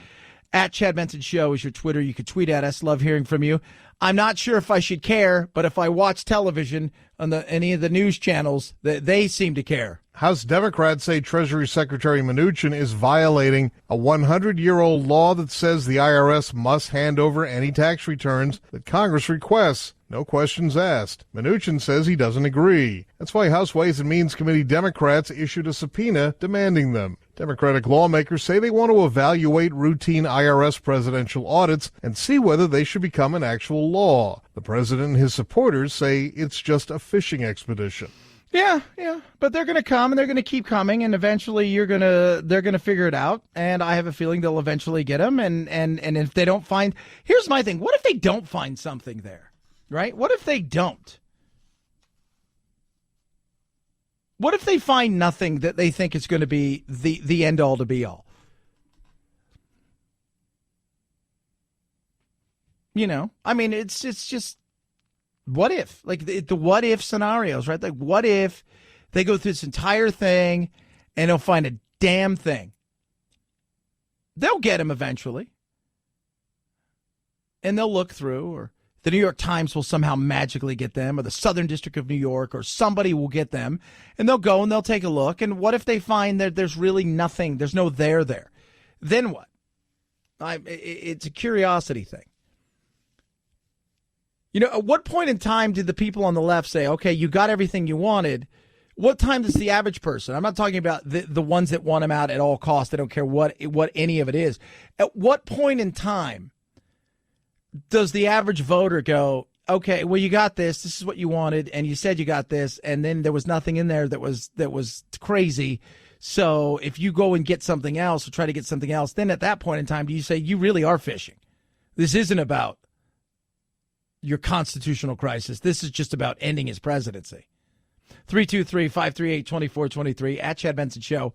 At Chad Benson Show is your Twitter. You can tweet at us. Love hearing from you. I'm not sure if I should care, but if I watch television on any of the news channels, they seem to care. House Democrats say Treasury Secretary Mnuchin is violating a 100-year-old law that says the IRS must hand over any tax returns that Congress requests. No questions asked. Mnuchin says he doesn't agree. That's why House Ways and Means Committee Democrats issued a subpoena demanding them. Democratic lawmakers say they want to evaluate routine IRS presidential audits and see whether they should become an actual law. The president and his supporters say it's just a fishing expedition. Yeah, but they're going to come and they're going to keep coming, and eventually they're going to figure it out. And I have a feeling they'll eventually get them. And if they don't find, here's my thing: what if they don't find something there, right? What if they don't? What if they find nothing that they think is going to be the end all to be all? You know, I mean, it's just. What if? Like the what if scenarios, right? Like, what if they go through this entire thing and they'll find a damn thing? They'll get him eventually. And they'll look through, or the New York Times will somehow magically get them, or the Southern District of New York, or somebody will get them. And they'll go and they'll take a look. And what if they find that there's really nothing? There's no there. Then what? It's a curiosity thing. You know, at what point in time did the people on the left say, okay, you got everything you wanted? What time does the average person, I'm not talking about the ones that want him out at all costs, they don't care what any of it is. At what point in time does the average voter go, okay, well, you got this is what you wanted, and you said you got this, and then there was nothing in there that was crazy. So if you go and get something else or try to get something else, then at that point in time, do you say you really are fishing? This isn't about your constitutional crisis. This is just about ending his presidency. 323-538-2423 at Chad Benson Show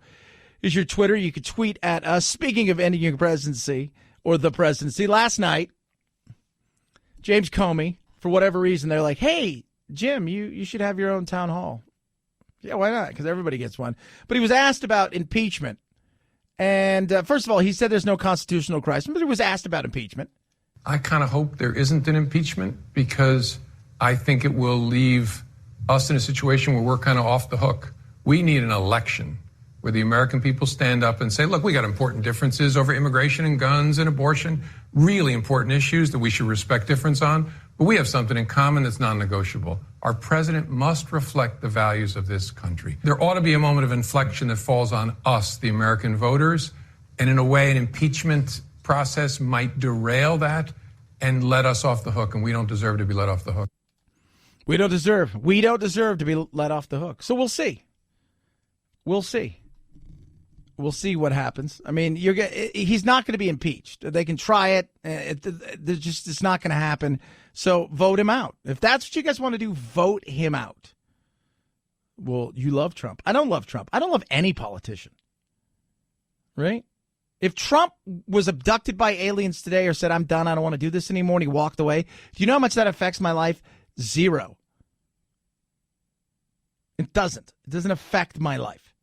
is your Twitter. You can tweet at us. Speaking of ending your presidency or the presidency, last night, James Comey, for whatever reason, they're like, hey, Jim, you should have your own town hall. Yeah, why not? Because everybody gets one. But he was asked about impeachment. And first of all, he said there's no constitutional crisis, but he was asked about impeachment. I kind of hope there isn't an impeachment, because I think it will leave us in a situation where we're kind of off the hook. We need an election where the American people stand up and say, look, we got important differences over immigration and guns and abortion, really important issues that we should respect difference on, but we have something in common that's non-negotiable. Our president must reflect the values of this country. There ought to be a moment of inflection that falls on us, the American voters, and in a way, an impeachment process might derail that and let us off the hook, and we don't deserve to be let off the hook. We don't deserve to be let off the hook. So we'll see. We'll see what happens. I mean, he's not going to be impeached. They can try it. It's not going to happen. So vote him out. If that's what you guys want to do, vote him out. Well, you love Trump. I don't love Trump. I don't love any politician. Right? If Trump was abducted by aliens today or said, I'm done, I don't want to do this anymore, and he walked away, do you know how much that affects my life? Zero. It doesn't. It doesn't affect my life.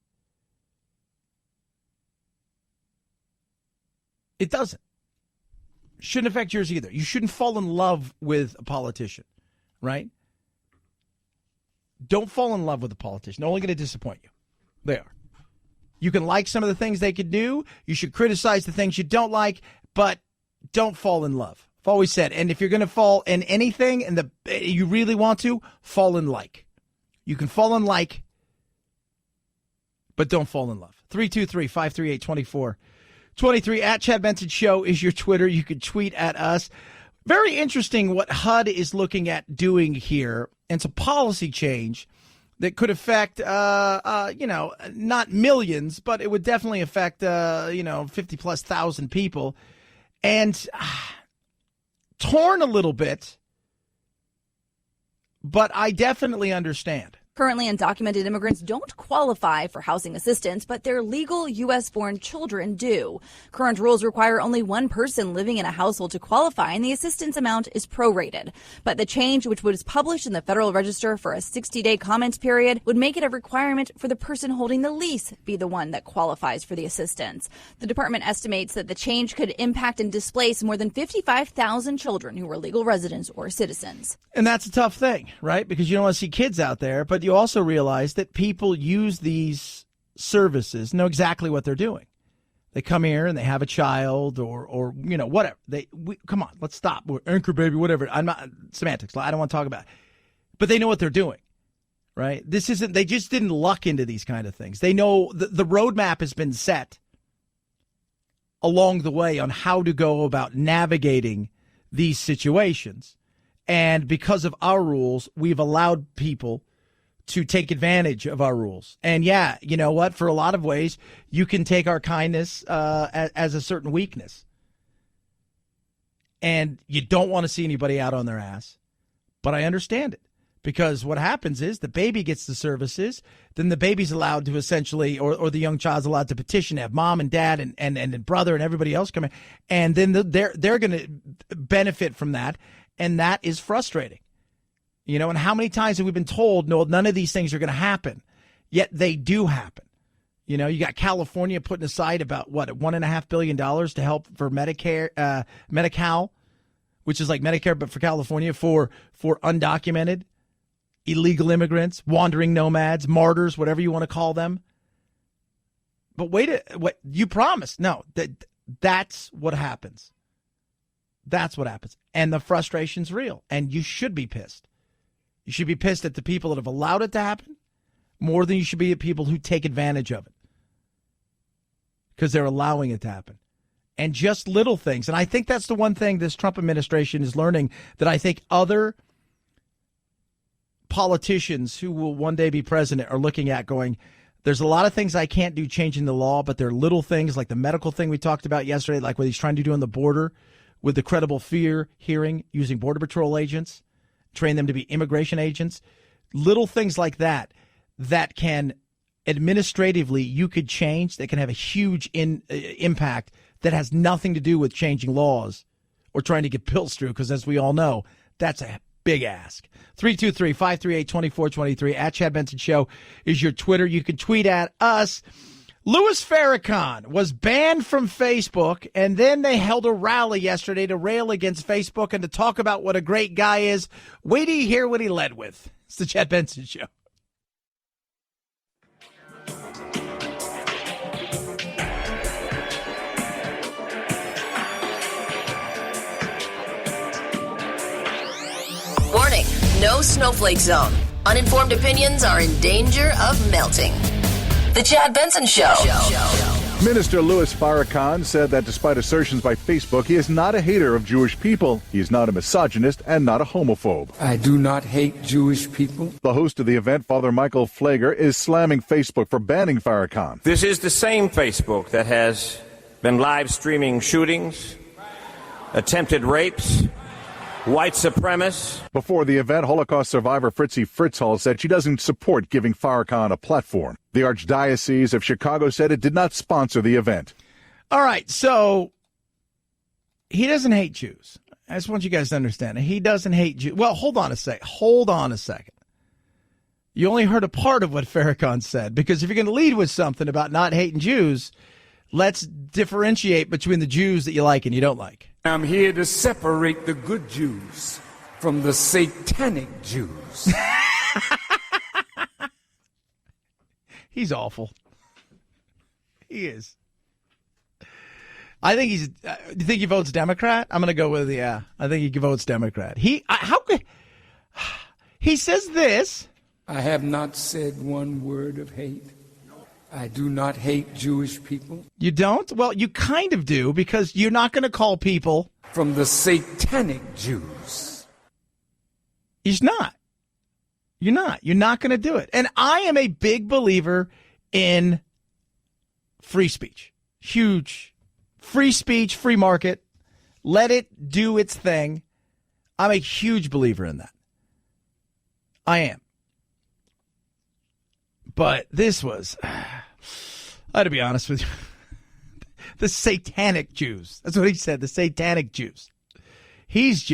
It doesn't. Shouldn't affect yours either. You shouldn't fall in love with a politician, right? Don't fall in love with a politician. They're only going to disappoint you. They are. You can like some of the things they could do. You should criticize the things you don't like, but don't fall in love. I've always said, and if you're going to fall in anything and you really want to, fall in like. You can fall in like, but don't fall in love. 323-538-2423 at Chad Benson Show is your Twitter. You can tweet at us. Very interesting what HUD is looking at doing here. And it's a policy change that could affect, not millions, but it would definitely affect, 50+ thousand people. And torn a little bit, but I definitely understand. Currently, undocumented immigrants don't qualify for housing assistance, but their legal U.S.-born children do. Current rules require only one person living in a household to qualify, and the assistance amount is prorated. But the change, which was published in the Federal Register for a 60-day comment period, would make it a requirement for the person holding the lease be the one that qualifies for the assistance. The department estimates that the change could impact and displace more than 55,000 children who were legal residents or citizens. And that's a tough thing, right? Because you don't want to see kids out there, but you also realize that people use these services, know exactly what they're doing. They come here and they have a child or whatever. Come on, let's stop. We're anchor baby, whatever. I'm not semantics. I don't want to talk about it. But they know what they're doing, right? They just didn't luck into these kind of things. They know the roadmap has been set along the way on how to go about navigating these situations. And because of our rules, we've allowed people to take advantage of our rules. And yeah, you know what? For a lot of ways, you can take our kindness as a certain weakness. And you don't want to see anybody out on their ass. But I understand it. Because what happens is the baby gets the services, then the baby's allowed to essentially, or the young child's allowed to petition to have mom and dad and brother and everybody else come in. And then they're going to benefit from that. And that is frustrating. You know, and how many times have we been told, no, none of these things are going to happen, yet they do happen. You know, you got California putting aside about, $1.5 billion to help for Medicare, Medi-Cal, which is like Medicare, but for California, for undocumented, illegal immigrants, wandering nomads, martyrs, whatever you want to call them. But what you promised. No, that's what happens. That's what happens. And the frustration's real. And you should be pissed. You should be pissed at the people that have allowed it to happen more than you should be at people who take advantage of it because they're allowing it to happen. And just little things. And I think that's the one thing this Trump administration is learning that I think other politicians who will one day be president are looking at going, there's a lot of things I can't do changing the law, but there are little things like the medical thing we talked about yesterday, like what he's trying to do on the border with the credible fear hearing using Border Patrol agents, train them to be immigration agents, little things like that can administratively you could change, that can have a huge impact that has nothing to do with changing laws or trying to get bills through, because as we all know, that's a big ask. 323-538-2423 at Chad Benson Show is your Twitter. You can tweet at us. Louis Farrakhan was banned from Facebook, and then they held a rally yesterday to rail against Facebook and to talk about what a great guy is. Wait till you hear what he led with. It's the Chad Benson Show. Warning, no snowflake zone. Uninformed opinions are in danger of melting. The Chad Benson Show. Minister Louis Farrakhan said that despite assertions by Facebook, he is not a hater of Jewish people. He is not a misogynist and not a homophobe. I do not hate Jewish people. The host of the event, Father Michael Flager, is slamming Facebook for banning Farrakhan. This is the same Facebook that has been live streaming shootings, attempted rapes, white supremacists. Before the event, Holocaust survivor Fritzi Fritzhall said she doesn't support giving Farrakhan a platform. The Archdiocese of Chicago said it did not sponsor the event. All right, so he doesn't hate Jews. I just want you guys to understand. He doesn't hate Jews. Well, hold on a second. You only heard a part of what Farrakhan said, because if you're going to lead with something about not hating Jews, let's differentiate between the Jews that you like and you don't like. I'm here to separate the good Jews from the satanic Jews. He's awful. He is. I think he's. Do you think he votes Democrat? I'm going to go with yeah. I think he votes Democrat. How could he says this? I have not said one word of hate. I do not hate Jewish people. You don't? Well, you kind of do, because you're not going to call people from the satanic Jews. He's not. You're not. You're not going to do it. And I am a big believer in free speech. Huge. Free speech, free market. Let it do its thing. I'm a huge believer in that. I am. But this was, I had to be honest with you, the satanic Jews. That's what he said, the satanic Jews. He's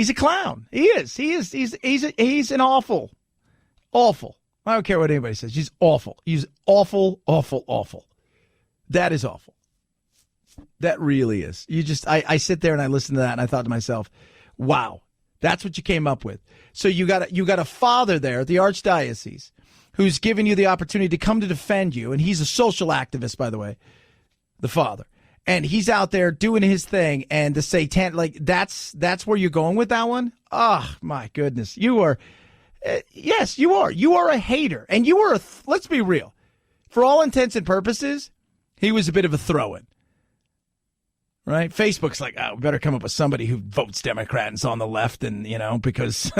a clown. He is. He's an awful. I don't care what anybody says. He's awful. He's awful. That is awful. That really is. I sit there and I listen to that and I thought to myself, wow, that's what you came up with. So you got a father there at the Archdiocese who's given you the opportunity to come to defend you. And he's a social activist, by the way, the father. And he's out there doing his thing. And the Satan, that's where you're going with that one? Oh, my goodness. You are, yes, you are. You are a hater. And you are, let's be real. For all intents and purposes, he was a bit of a throw-in. Right? Facebook's like, we better come up with somebody who votes Democrat and is on the left, and, because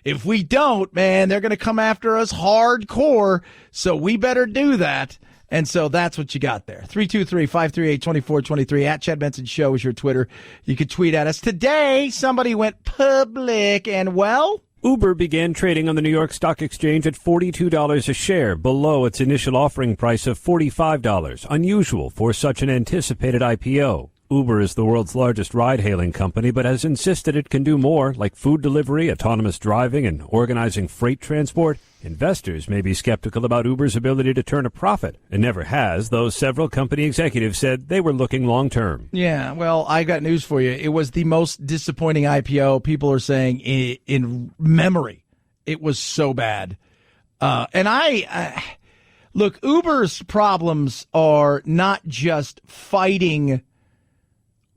if we don't, man, they're going to come after us hardcore, so we better do that. And so that's what you got there. 323-538-2423 at Chad Benson Show is your Twitter. You could tweet at us. Today, somebody went public and, well, Uber began trading on the New York Stock Exchange at $42 a share, below its initial offering price of $45, unusual for such an anticipated IPO. Uber is the world's largest ride-hailing company, but has insisted it can do more, like food delivery, autonomous driving, and organizing freight transport. Investors may be skeptical about Uber's ability to turn a profit. It never has, though several company executives said they were looking long-term. Yeah, well, I got news for you. It was the most disappointing IPO. People are saying in memory. It was so bad. Look, Uber's problems are not just fighting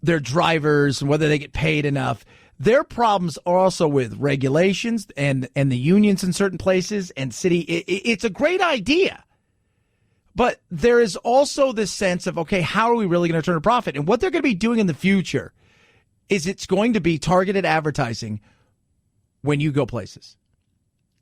their drivers and whether they get paid enough. Their problems are also with regulations and the unions in certain places and city. It's a great idea. But there is also this sense of, okay, how are we really going to turn a profit? And what they're going to be doing in the future is it's going to be targeted advertising when you go places.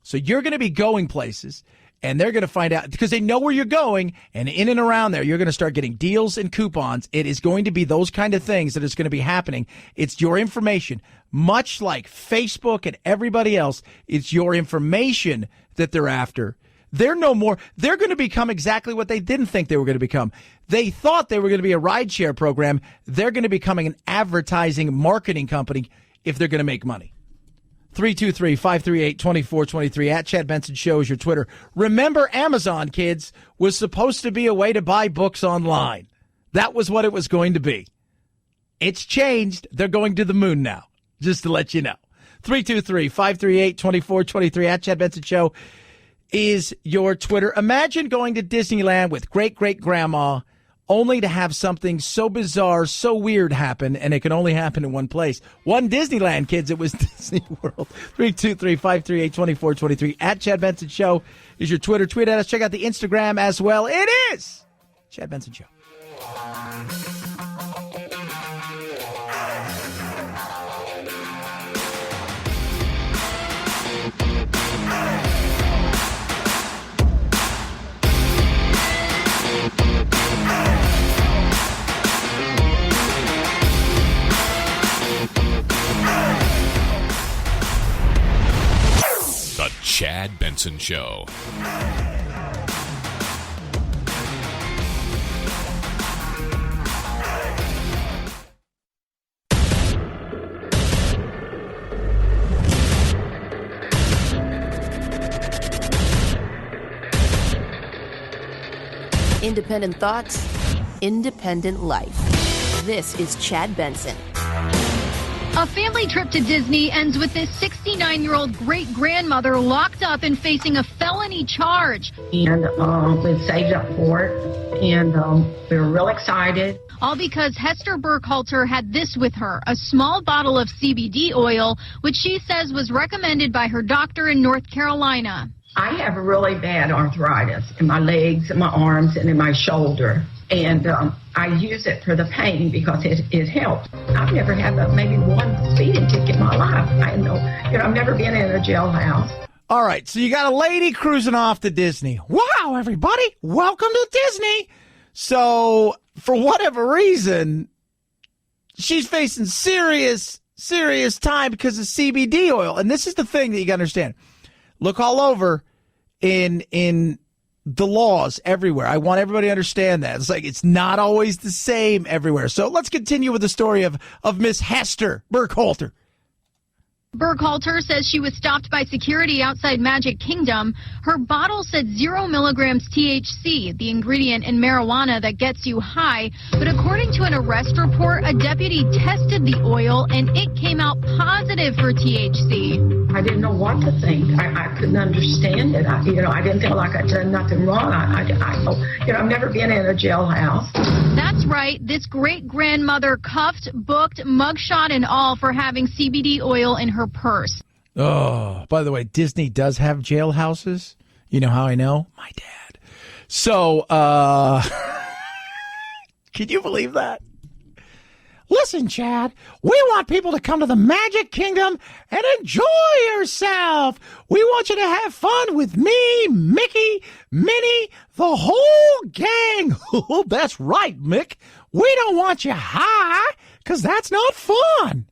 So you're going to be going places, and they're going to find out, because they know where you're going, and in and around there, you're going to start getting deals and coupons. It is going to be those kind of things that is going to be happening. It's your information, much like Facebook and everybody else. It's your information that they're after. They're no more. They're going to become exactly what they didn't think they were going to become. They thought they were going to be a rideshare program. They're going to be becoming an advertising marketing company if they're going to make money. 323-538-2423 at Chad Benson Show is your Twitter. Remember, Amazon, kids, was supposed to be a way to buy books online. That was what it was going to be. It's changed. They're going to the moon now, just to let you know. 323-538-2423 at Chad Benson Show is your Twitter. Imagine going to Disneyland with great-great-grandma only to have something so bizarre, so weird happen, and it can only happen in one place. One Disneyland, kids. It was Disney World. 323-538-2423 at Chad Benson Show is your Twitter. Tweet at us. Check out the Instagram as well. It is Chad Benson Show. The Chad Benson Show. Independent thoughts, independent life. This is Chad Benson. A family trip to Disney ends with this 69-year-old great-grandmother locked up and facing a felony felony charge. And we saved up for it, and we were real excited. All because Hester Burkhalter had this with her, a small bottle of CBD oil, which she says was recommended by her doctor in North Carolina. I have really bad arthritis in my legs, in my arms, and in my shoulder. And I use it for the pain because it helps. I've never had maybe one speeding ticket in my life. I've never been in a jailhouse. All right, so you got a lady cruising off to Disney. Wow, everybody, welcome to Disney. So, for whatever reason, she's facing serious time because of CBD oil. And this is the thing that you got to understand. Look all over in the laws everywhere. I want everybody to understand that. It's like it's not always the same everywhere. So let's continue with the story of Miss Hester Burkhalter. Burkhalter says she was stopped by security outside Magic Kingdom. Her bottle said 0 milligrams THC, the ingredient in marijuana that gets you high. But according to an arrest report, a deputy tested the oil and it came out positive for THC. I didn't know what to think. I couldn't understand it. I didn't feel like I'd done nothing wrong. I've never been in a jailhouse. That's right. This great-grandmother cuffed, booked, mugshot and all for having CBD oil in her purse. Oh, by the way, Disney does have jailhouses. You know how I know? My dad. So, can you believe that? Listen, Chad, we want people to come to the Magic Kingdom and enjoy yourself. We want you to have fun with me, Mickey, Minnie, the whole gang. That's right, Mick. We don't want you high because that's not fun.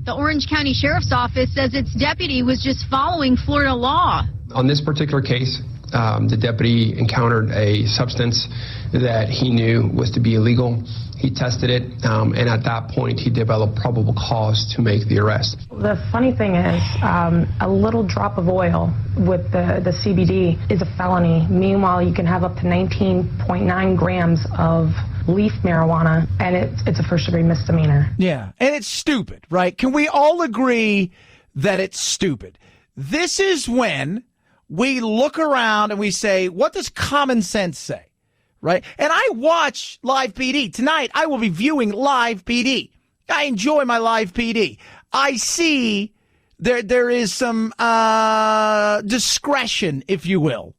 The Orange County Sheriff's Office says its deputy was just following Florida law. On this particular case, the deputy encountered a substance that he knew was to be illegal. He tested it, and at that point, he developed probable cause to make the arrest. The funny thing is, a little drop of oil with the CBD is a felony. Meanwhile, you can have up to 19.9 grams of leaf marijuana, and it's a first-degree misdemeanor. Yeah, and it's stupid, right? Can we all agree that it's stupid? This is when we look around and we say, what does common sense say? Right? And I watch Live PD. Tonight, I will be viewing Live PD. I enjoy my Live PD. I see there is some discretion, if you will,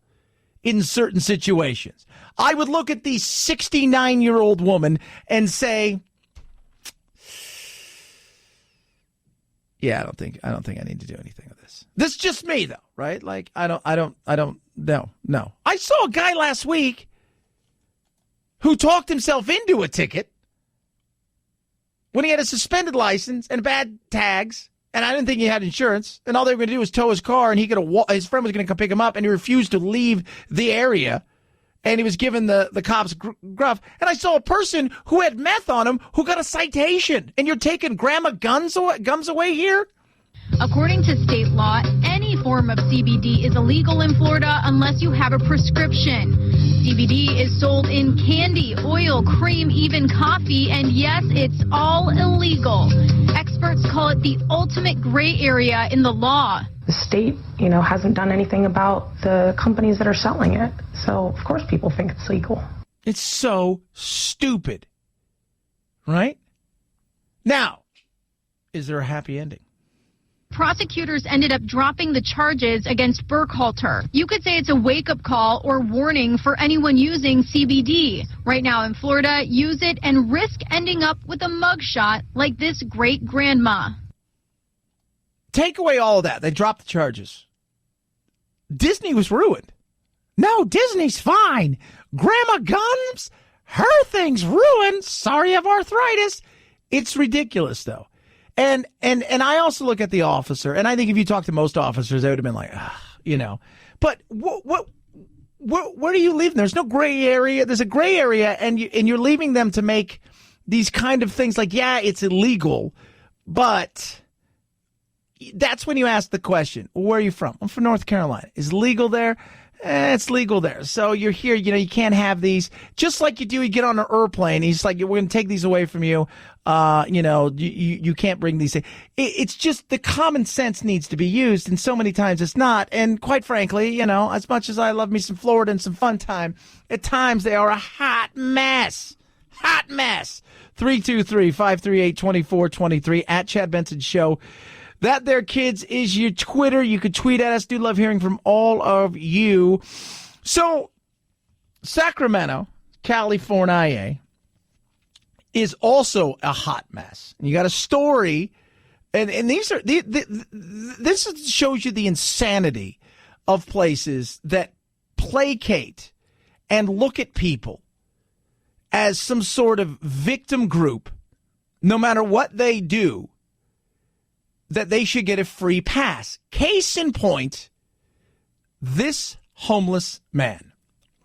in certain situations. I would look at the 69-year-old woman and say, yeah, I don't think I need to do anything with this. This is just me, though, right? Like, I don't, no. I saw a guy last week who talked himself into a ticket when he had a suspended license and bad tags, and I didn't think he had insurance, and all they were going to do was tow his car, and his friend was going to come pick him up, and he refused to leave the area, and he was given the cops gruff. And I saw a person who had meth on him who got a citation, and you're taking grandma guns away here? According to state law, any form of CBD is illegal in Florida unless you have a prescription. CBD is sold in candy, oil, cream, even coffee, and yes, it's all illegal. Experts call it the ultimate gray area in the law. The state, hasn't done anything about the companies that are selling it. So, of course, people think it's legal. It's so stupid. Right? Now, is there a happy ending? Prosecutors ended up dropping the charges against Burkhalter. You could say it's a wake-up call or warning for anyone using CBD. Right now in Florida, use it and risk ending up with a mugshot like this great-grandma. Take away all of that. They dropped the charges. Disney was ruined. No, Disney's fine. Grandma Guns, her thing's ruined. Sorry you have arthritis. It's ridiculous, though. And I also look at the officer, and I think if you talk to most officers, they would have been like, But where do you leave them? There's no gray area. There's a gray area, and you're leaving them to make these kind of things like, yeah, it's illegal, but that's when you ask the question, where are you from? I'm from North Carolina. Is it legal there? It's legal there. So you're here, you can't have these. Just like you do, you get on an airplane. He's like, we're going to take these away from you. You can't bring these things. It's just the common sense needs to be used, and so many times it's not. And quite frankly, as much as I love me some Florida and some fun time, at times they are a hot mess. Hot mess. 323-538-2423 at Chad Benson Show. That there, kids, is your Twitter. You could tweet at us. Do love hearing from all of you. So, Sacramento, California, is also a hot mess. And you got a story, and these are this shows you the insanity of places that placate and look at people as some sort of victim group, no matter what they do, that they should get a free pass. Case in point, this homeless man.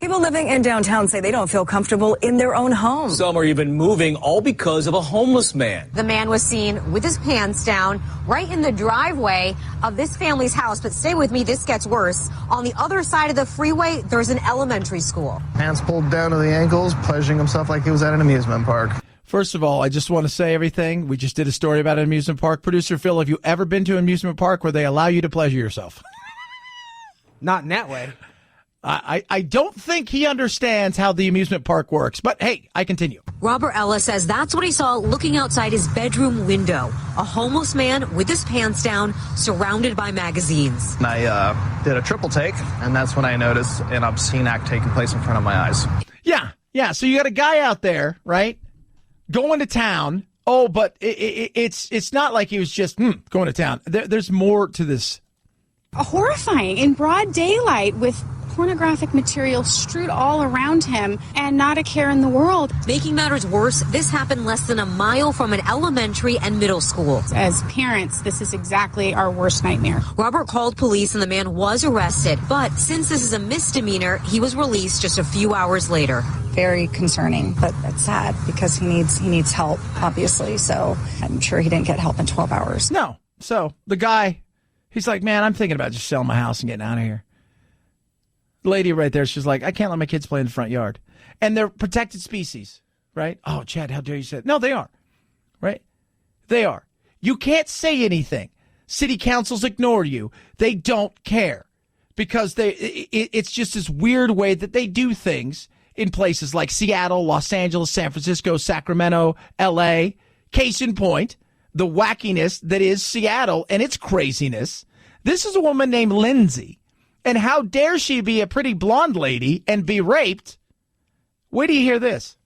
People living in downtown say they don't feel comfortable in their own home. Some are even moving, all because of a homeless man. The man was seen with his pants down right in the driveway of this family's house. But stay with me, this gets worse. On the other side of the freeway, there's an elementary school. Pants pulled down to the ankles, pleasuring himself like he was at an amusement park. First of all, I just want to say everything. We just did a story about an amusement park. Producer Phil, have you ever been to an amusement park where they allow you to pleasure yourself? Not in that way. I don't think he understands how the amusement park works. But, hey, I continue. Robert Ellis says that's what he saw looking outside his bedroom window. A homeless man with his pants down, surrounded by magazines. I did a triple take, and that's when I noticed an obscene act taking place in front of my eyes. Yeah. So you got a guy out there, right, going to town. Oh, but it's not like he was just going to town. There's more to this. Horrifying in broad daylight with pornographic material strewed all around him and not a care in the world. Making matters worse, this happened less than a mile from an elementary and middle school. As parents, this is exactly our worst nightmare. Robert called police and the man was arrested, but since this is a misdemeanor, he was released just a few hours later. Very concerning, but that's sad because he needs help, obviously. So I'm sure he didn't get help in 12 hours. No. So the guy, he's like, man, I'm thinking about just selling my house and getting out of here. The lady right there, she's like, I can't let my kids play in the front yard. And they're protected species, right? Oh, Chad, how dare you say it? No, they are, right? They are. You can't say anything. City councils ignore you. They don't care because it's just this weird way that they do things in places like Seattle, Los Angeles, San Francisco, Sacramento, L.A. Case in point, the wackiness that is Seattle and its craziness. This is a woman named Lindsay. And how dare she be a pretty blonde lady and be raped? Where do you hear this?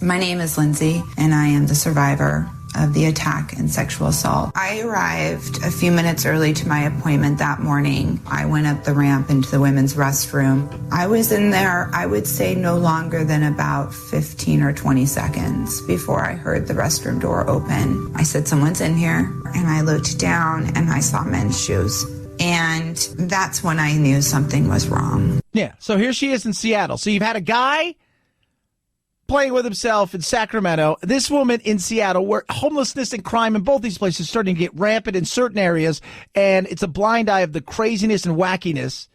My name is Lindsay, and I am the survivor of the attack and sexual assault. I arrived a few minutes early to my appointment that morning. I went up the ramp into the women's restroom. I was in there, I would say, no longer than about 15 or 20 seconds before I heard the restroom door open. I said, someone's in here, and I looked down and I saw men's shoes. And that's when I knew something was wrong. Yeah, so here she is in Seattle. So you've had a guy playing with himself in Sacramento, this woman in Seattle, where homelessness and crime in both these places is starting to get rampant in certain areas, and it's a blind eye of the craziness and wackiness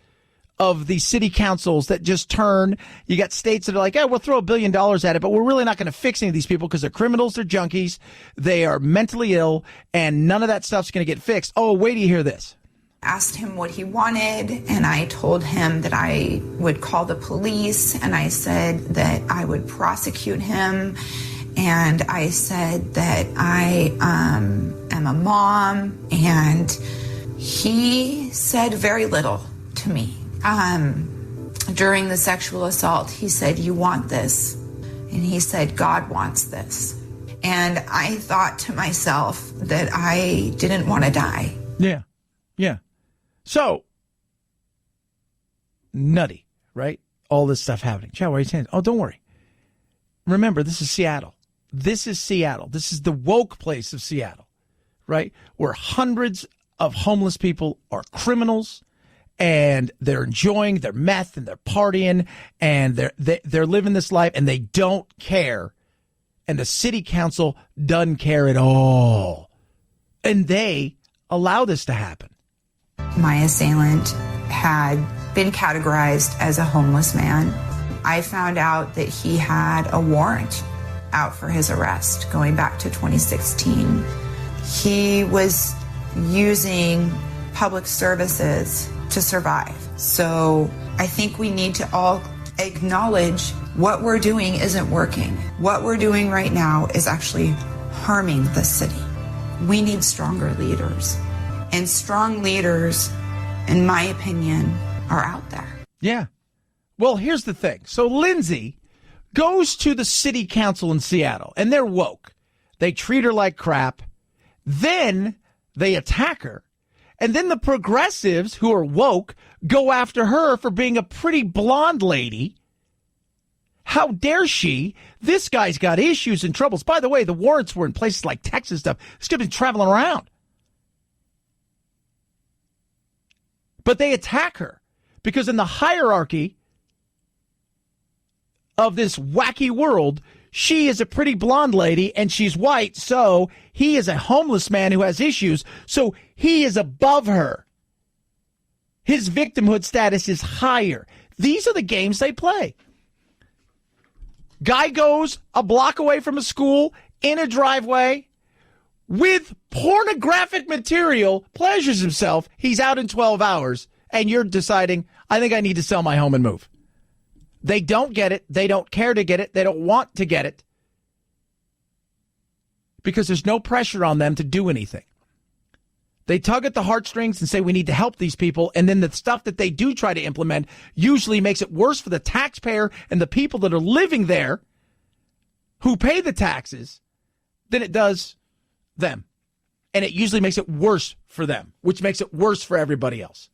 of the city councils that just turn. You got states that are like, we'll throw $1 billion at it, but we're really not going to fix any of these people because they're criminals, they're junkies, they are mentally ill, and none of that stuff's going to get fixed. Oh, wait till you hear this. Asked him what he wanted, and I told him that I would call the police, and I said that I would prosecute him, and I said that I am a mom, and he said very little to me. During the sexual assault, he said, you want this, and he said, God wants this. And I thought to myself that I didn't want to die. Yeah. So, nutty, right? All this stuff happening. Chad, why are you saying? Oh, don't worry. Remember, this is Seattle. This is Seattle. This is the woke place of Seattle, right? Where hundreds of homeless people are criminals, and they're enjoying their meth and they're partying, and they're living this life, and they don't care. And the city council doesn't care at all. And they allow this to happen. My assailant had been categorized as a homeless man. I found out that he had a warrant out for his arrest going back to 2016. He was using public services to survive. So I think we need to all acknowledge what we're doing isn't working. What we're doing right now is actually harming the city. We need stronger leaders. And strong leaders, in my opinion, are out there. Yeah. Well, here's the thing. So Lindsay goes to the city council in Seattle, and they're woke. They treat her like crap. Then they attack her. And then the progressives who are woke go after her for being a pretty blonde lady. How dare she? This guy's got issues and troubles. By the way, the warrants were in places like Texas stuff. This guy's been traveling around. But they attack her because in the hierarchy of this wacky world, she is a pretty blonde lady and she's white, so he is a homeless man who has issues, so he is above her. His victimhood status is higher. These are the games they play. Guy goes a block away from a school in a driveway with pornographic material, pleasures himself. He's out in 12 hours, and you're deciding, I think I need to sell my home and move. They don't get it. They don't care to get it. They don't want to get it because there's no pressure on them to do anything. They tug at the heartstrings and say we need to help these people, and then the stuff that they do try to implement usually makes it worse for the taxpayer and the people that are living there who pay the taxes than it does them. And it usually makes it worse for them, which makes it worse for everybody else.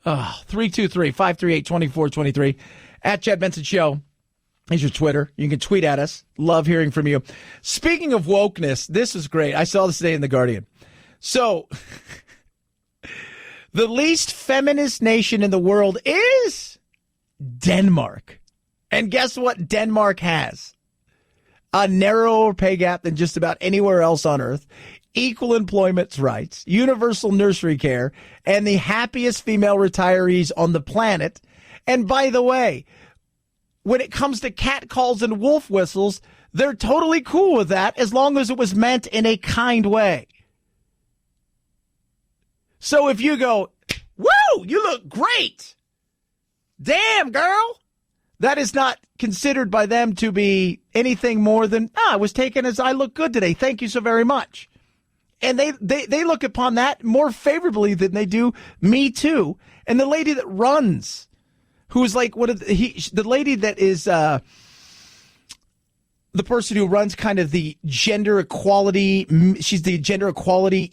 323-538-2423 at Chad Benson Show is your Twitter. You can tweet at us. Love hearing from you. Speaking of wokeness, this is great. I saw this today in The Guardian. So, the least feminist nation in the world is Denmark. And guess what Denmark has? A narrower pay gap than just about anywhere else on earth, equal employment rights, universal nursery care, and the happiest female retirees on the planet. And by the way, when it comes to catcalls and wolf whistles, they're totally cool with that as long as it was meant in a kind way. So if you go, woo, you look great. Damn, girl. That is not considered by them to be anything more than, I was taken as I look good today. Thank you so very much. And they look upon that more favorably than they do Me Too. And the lady that runs, who's like, the lady that is the person who runs kind of the gender equality, she's the gender equality,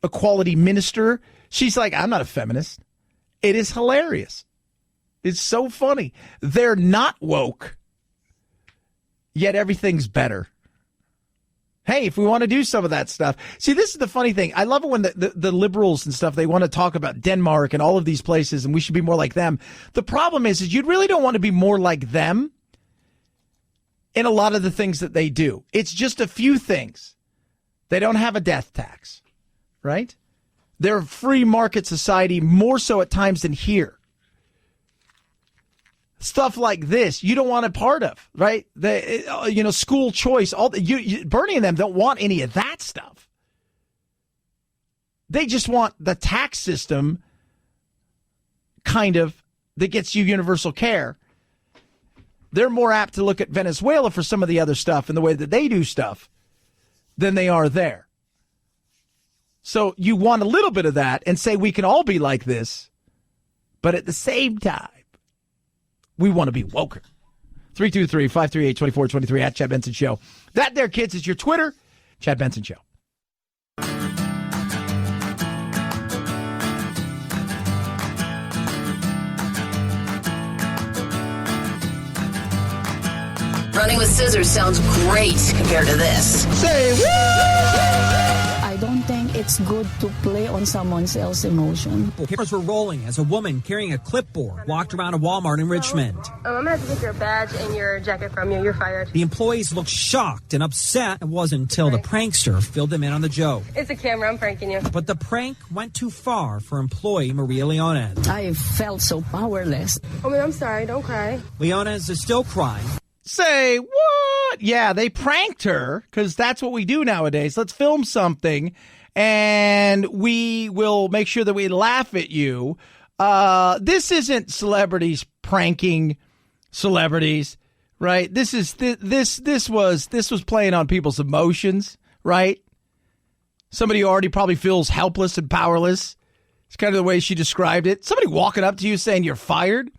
equality minister. She's like, I'm not a feminist. It is hilarious. It's so funny. They're not woke, yet everything's better. Hey, if we want to do some of that stuff. See, this is the funny thing. I love it when the liberals and stuff, they want to talk about Denmark and all of these places, and we should be more like them. The problem is you really don't want to be more like them in a lot of the things that they do. It's just a few things. They don't have a death tax, right? They're a free market society, more so at times than here. Stuff like this, you don't want a part of, right? School choice. Bernie and them don't want any of that stuff. They just want the tax system, kind of, that gets you universal care. They're more apt to look at Venezuela for some of the other stuff and the way that they do stuff than they are there. So you want a little bit of that and say we can all be like this, but at the same time, we want to be woker. 323-538-2423 at Chad Benson Show. That there, kids, is your Twitter. Chad Benson Show. Running with scissors sounds great compared to this. Say woo! I don't think it's good to play on someone else's emotion. Cameras were rolling as a woman carrying a clipboard walked around a Walmart in Richmond. I'm going to have to take your badge and your jacket from you. You're fired. The employees looked shocked and upset. It wasn't until the prankster filled them in on the joke. It's a camera. I'm pranking you. But the prank went too far for employee Maria Leones. I felt so powerless. Oh, man, I'm sorry. Don't cry. Leones is still crying. Say what? Yeah, they pranked her because that's what we do nowadays. Let's film something and we will make sure that we laugh at you. This isn't celebrities pranking celebrities, right? This was playing on people's emotions, right? Somebody who already probably feels helpless and powerless. It's kind of the way she described it. Somebody walking up to you saying you're fired.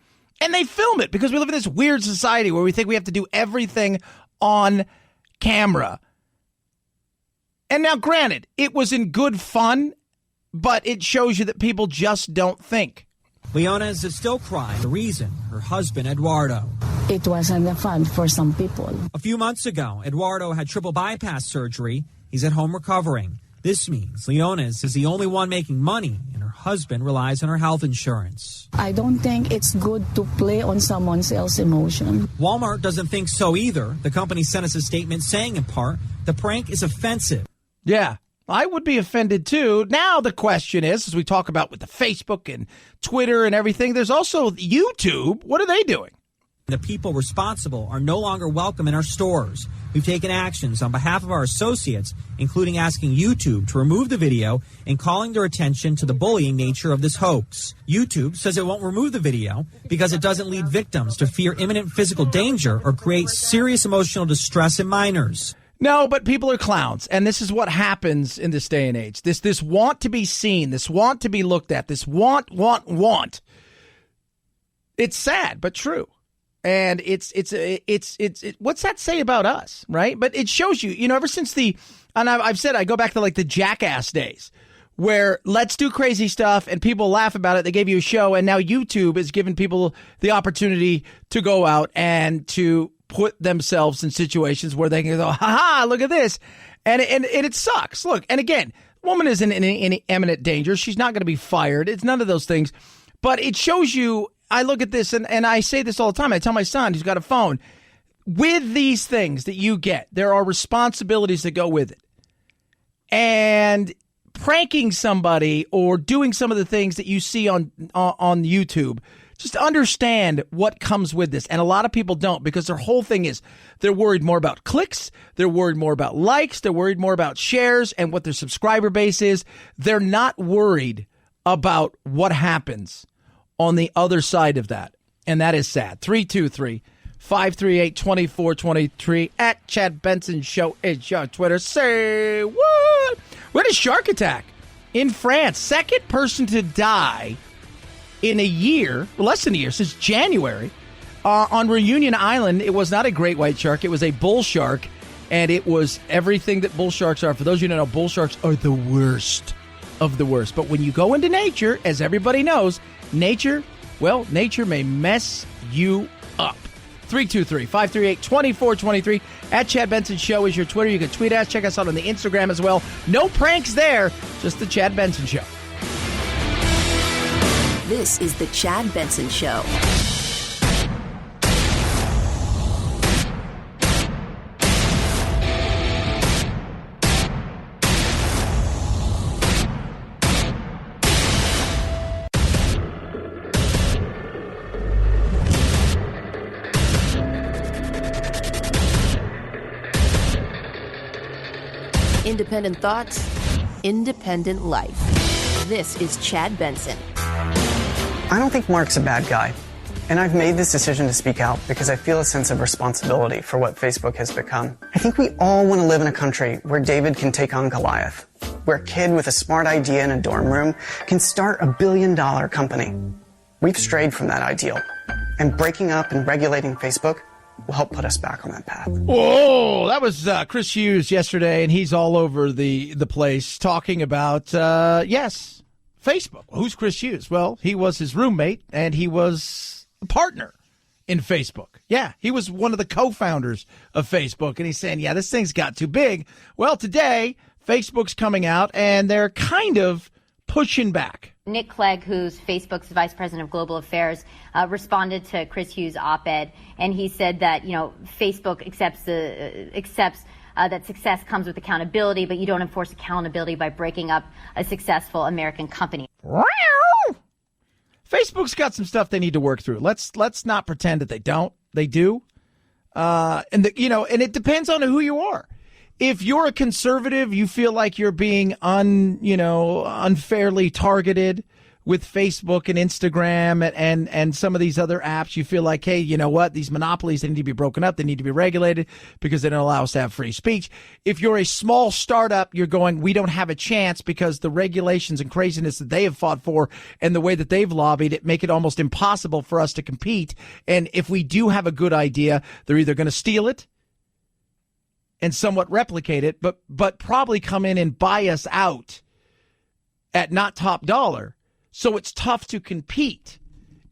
And they film it because we live in this weird society where we think we have to do everything on camera. And now, granted, it was in good fun, but it shows you that people just don't think. Leones is still crying. The reason, her husband, Eduardo. It wasn't fun for some people. A few months ago, Eduardo had triple bypass surgery. He's at home recovering. This means Leones is the only one making money, and her husband relies on her health insurance. I don't think it's good to play on someone else's emotion. Walmart doesn't think so either. The company sent us a statement saying, in part, the prank is offensive. Yeah, I would be offended too. Now the question is, as we talk about with the Facebook and Twitter and everything, there's also YouTube. What are they doing? The people responsible are no longer welcome in our stores. We've taken actions on behalf of our associates, including asking YouTube to remove the video and calling their attention to the bullying nature of this hoax. YouTube says it won't remove the video because it doesn't lead victims to fear imminent physical danger or create serious emotional distress in minors. No, but people are clowns, and this is what happens in this day and age. This want to be seen, this want to be looked at, this want. It's sad, but true. And it's what's that say about us, right? But it shows you, ever since I've said, I go back to like the Jackass days where let's do crazy stuff and people laugh about it. They gave you a show, and now YouTube is giving people the opportunity to go out and to put themselves in situations where they can go, ha, look at this. And it sucks. Look, and again, woman isn't in any imminent danger. She's not going to be fired. It's none of those things. But it shows you, I look at this and I say this all the time. I tell my son, who's got a phone, with these things that you get, there are responsibilities that go with it. And pranking somebody or doing some of the things that you see on YouTube, just understand what comes with this. And a lot of people don't, because their whole thing is they're worried more about clicks. They're worried more about likes. They're worried more about shares and what their subscriber base is. They're not worried about what happens on the other side of that. And that is sad. 323-538-2423 at Chad Benson Show is your Twitter. Say what? We had a shark attack in France. Second person to die in a year, less than a year, since January, on Reunion Island. It was not a great white shark. It was a bull shark, and it was everything that bull sharks are. For those of you who don't know, bull sharks are the worst of the worst. But when you go into nature, as everybody knows, nature may mess you up. 323-538-2423 at Chad Benson Show is your Twitter. You can tweet us. Check us out on the Instagram as well. No pranks there, just the Chad Benson Show. This is the Chad Benson Show. Independent thoughts, independent life. This is Chad Benson. I don't think Mark's a bad guy. And I've made this decision to speak out because I feel a sense of responsibility for what Facebook has become. I think we all want to live in a country where David can take on Goliath, where a kid with a smart idea in a dorm room can start a billion-dollar company. We've strayed from that ideal, and breaking up and regulating Facebook will help put us back on that path. Whoa, that was Chris Hughes yesterday, and he's all over the place talking about, yes, Facebook. Who's Chris Hughes? Well, he was his roommate, and he was a partner in Facebook. Yeah, he was one of the co-founders of Facebook, and he's saying, yeah, this thing's got too big. Well, today, Facebook's coming out and they're kind of pushing back. Nick Clegg, who's Facebook's vice president of global affairs, responded to Chris Hughes' op-ed, and he said that, Facebook accepts that success comes with accountability, but you don't enforce accountability by breaking up a successful American company. Facebook's got some stuff they need to work through. Let's not pretend that they don't. They do. And it depends on who you are. If you're a conservative, you feel like you're being unfairly targeted with Facebook and Instagram and some of these other apps. You feel like, hey, you know what? These monopolies, they need to be broken up. They need to be regulated because they don't allow us to have free speech. If you're a small startup, you're going, we don't have a chance because the regulations and craziness that they have fought for and the way that they've lobbied it make it almost impossible for us to compete. And if we do have a good idea, they're either going to steal it and somewhat replicate it, but probably come in and buy us out at not top dollar. So it's tough to compete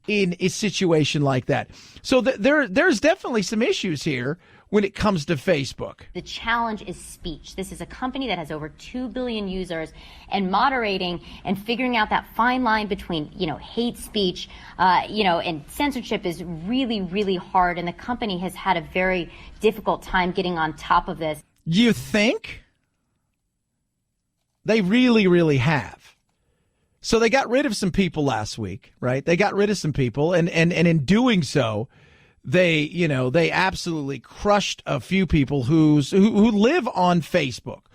in a situation like that. So there's definitely some issues here when it comes to Facebook. The challenge is speech. This is a company that has over 2 billion users, and moderating and figuring out that fine line between, hate speech, and censorship is really, really hard. And the company has had a very difficult time getting on top of this. You think? They really, really have. So they got rid of some people last week, right? They got rid of some people, and in doing so, they absolutely crushed a few people who live on Facebook,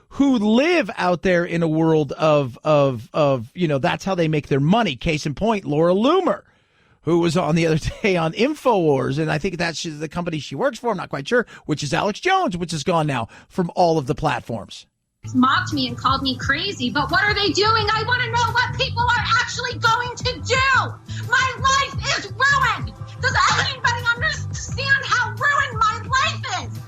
who live out there in a world of that's how they make their money. Case in point, Laura Loomer, who was on the other day on InfoWars, and I think that's the company she works for. I'm not quite sure, which is Alex Jones, which is gone now from all of the platforms. Mocked me and called me crazy, but what are they doing? I want to know what people are actually going to do. My life is ruined. Does anybody understand how ruined my life is?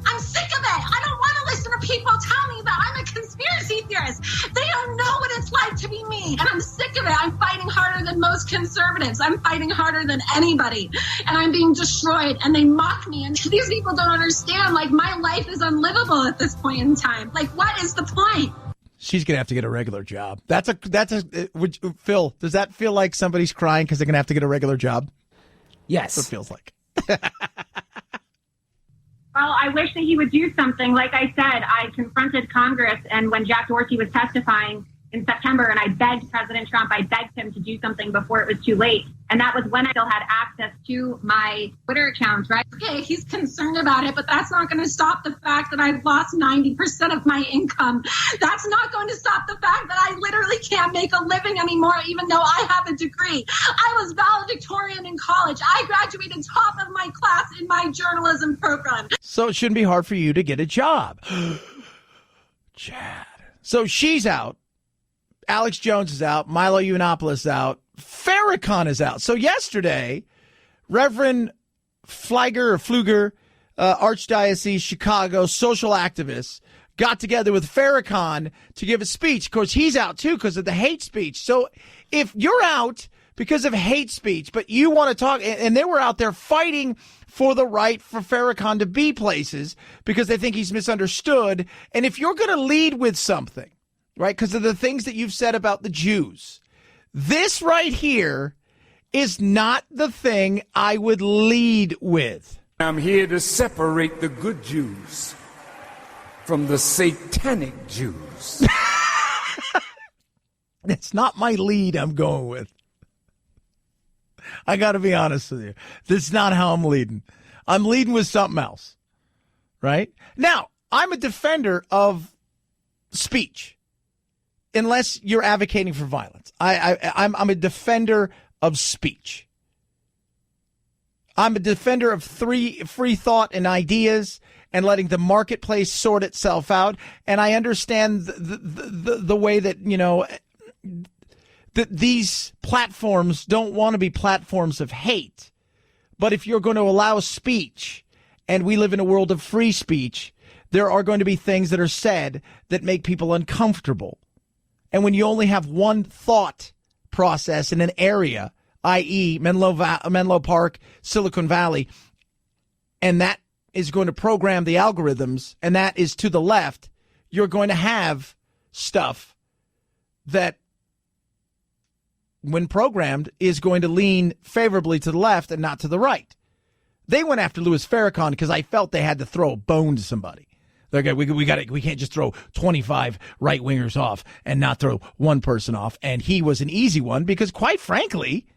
I'm sick of it. I don't want to listen to people tell me that I'm a conspiracy theorist. They don't know what it's like to be me, and I'm sick of it. I'm fighting harder than most conservatives. I'm fighting harder than anybody, and I'm being destroyed, and they mock me, and these people don't understand. Like, my life is unlivable at this point in time. Like, what is the point? She's going to have to get a regular job. Phil, does that feel like somebody's crying because they're going to have to get a regular job? Yes. That's what it feels like. Well, I wish that he would do something. Like I said, I confronted Congress, and when Jack Dorsey was testifying in September, and I begged President Trump, I begged him to do something before it was too late. And that was when I still had access to my Twitter account, right? Okay, he's concerned about it, but that's not going to stop the fact that I've lost 90% of my income. That's not going to stop the fact that I literally can't make a living anymore, even though I have a degree. I was valedictorian in college. I graduated top of my class in my journalism program. So it shouldn't be hard for you to get a job. Chad. So she's out. Alex Jones is out. Milo Yiannopoulos is out. Farrakhan is out. So yesterday, Reverend Pfluger, Archdiocese Chicago social activists, got together with Farrakhan to give a speech. Of course, he's out too because of the hate speech. So if you're out because of hate speech, but you want to talk, and they were out there fighting for the right for Farrakhan to be places because they think he's misunderstood. And if you're going to lead with something, right, because of the things that you've said about the Jews, this right here is not the thing I would lead with. I'm here to separate the good Jews from the satanic Jews. That's not my lead I'm going with. I got to be honest with you. This is not how I'm leading. I'm leading with something else, right? Now, I'm a defender of speech. Unless you're advocating for violence. I'm a defender of speech. I'm a defender of free thought and ideas and letting the marketplace sort itself out. And I understand the way that, that these platforms don't want to be platforms of hate. But if you're going to allow speech, and we live in a world of free speech, there are going to be things that are said that make people uncomfortable. And when you only have one thought process in an area, i.e. Menlo Park, Silicon Valley, and that is going to program the algorithms, and that is to the left, you're going to have stuff that, when programmed, is going to lean favorably to the left and not to the right. They went after Louis Farrakhan because I felt they had to throw a bone to somebody. We can't just throw 25 right wingers off and not throw one person off. And he was an easy one because, quite frankly,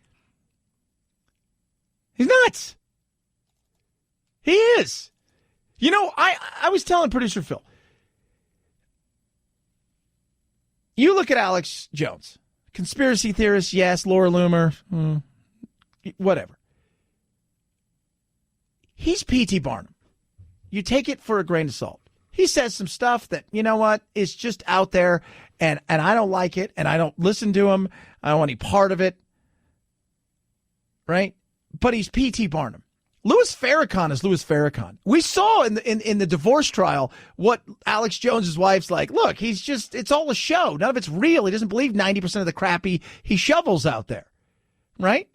he's nuts. He is. You know, I was telling producer Phil, you look at Alex Jones, conspiracy theorist, yes, Laura Loomer, whatever. He's P.T. Barnum. You take it for a grain of salt. He says some stuff that, you know what, is just out there, and I don't like it, and I don't listen to him. I don't want any part of it, right? But he's P.T. Barnum. Louis Farrakhan is Louis Farrakhan. We saw in the divorce trial what Alex Jones's wife's like. Look, it's all a show. None of it's real. He doesn't believe 90% of the crap he shovels out there, right?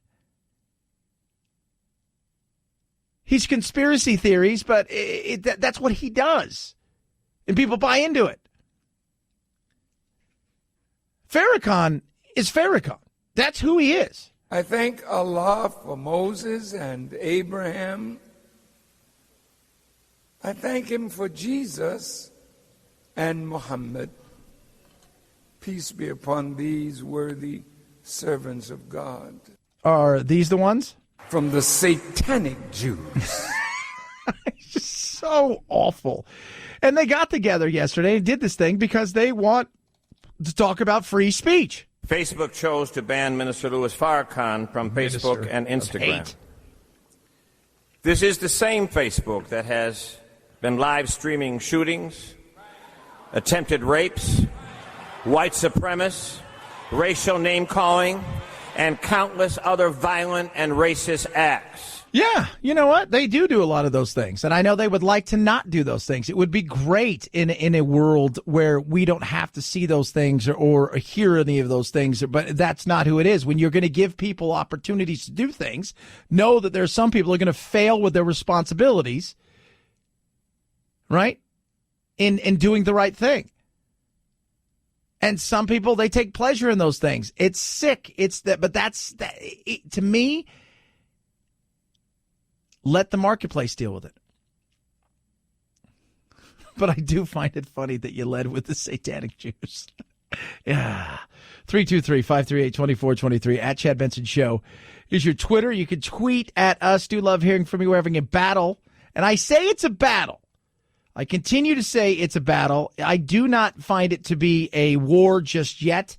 He's conspiracy theories, but that's what he does. And people buy into it. Farrakhan is Farrakhan. That's who he is. I thank Allah for Moses and Abraham. I thank him for Jesus and Muhammad. Peace be upon these worthy servants of God. Are these the ones? From the satanic Jews. It's just so awful. And they got together yesterday and did this thing because they want to talk about free speech. Facebook chose to ban Minister Louis Farrakhan from Facebook and Instagram. This is the same Facebook that has been live streaming shootings, attempted rapes, white supremacists, racial name-calling, and countless other violent and racist acts. Yeah, you know what? They do a lot of those things. And I know they would like to not do those things. It would be great in a world where we don't have to see those things or hear any of those things. But that's not who it is. When you're going to give people opportunities to do things, know that there are some people who are going to fail with their responsibilities, right, in doing the right thing. And some people, they take pleasure in those things. It's sick. To me, let the marketplace deal with it. But I do find it funny that you led with the satanic Jews. Yeah. 323-538-2423 at Chad Benson Show is your Twitter. You can tweet at us. Do love hearing from you. We're having a battle. And I say it's a battle. I continue to say it's a battle. I do not find it to be a war just yet.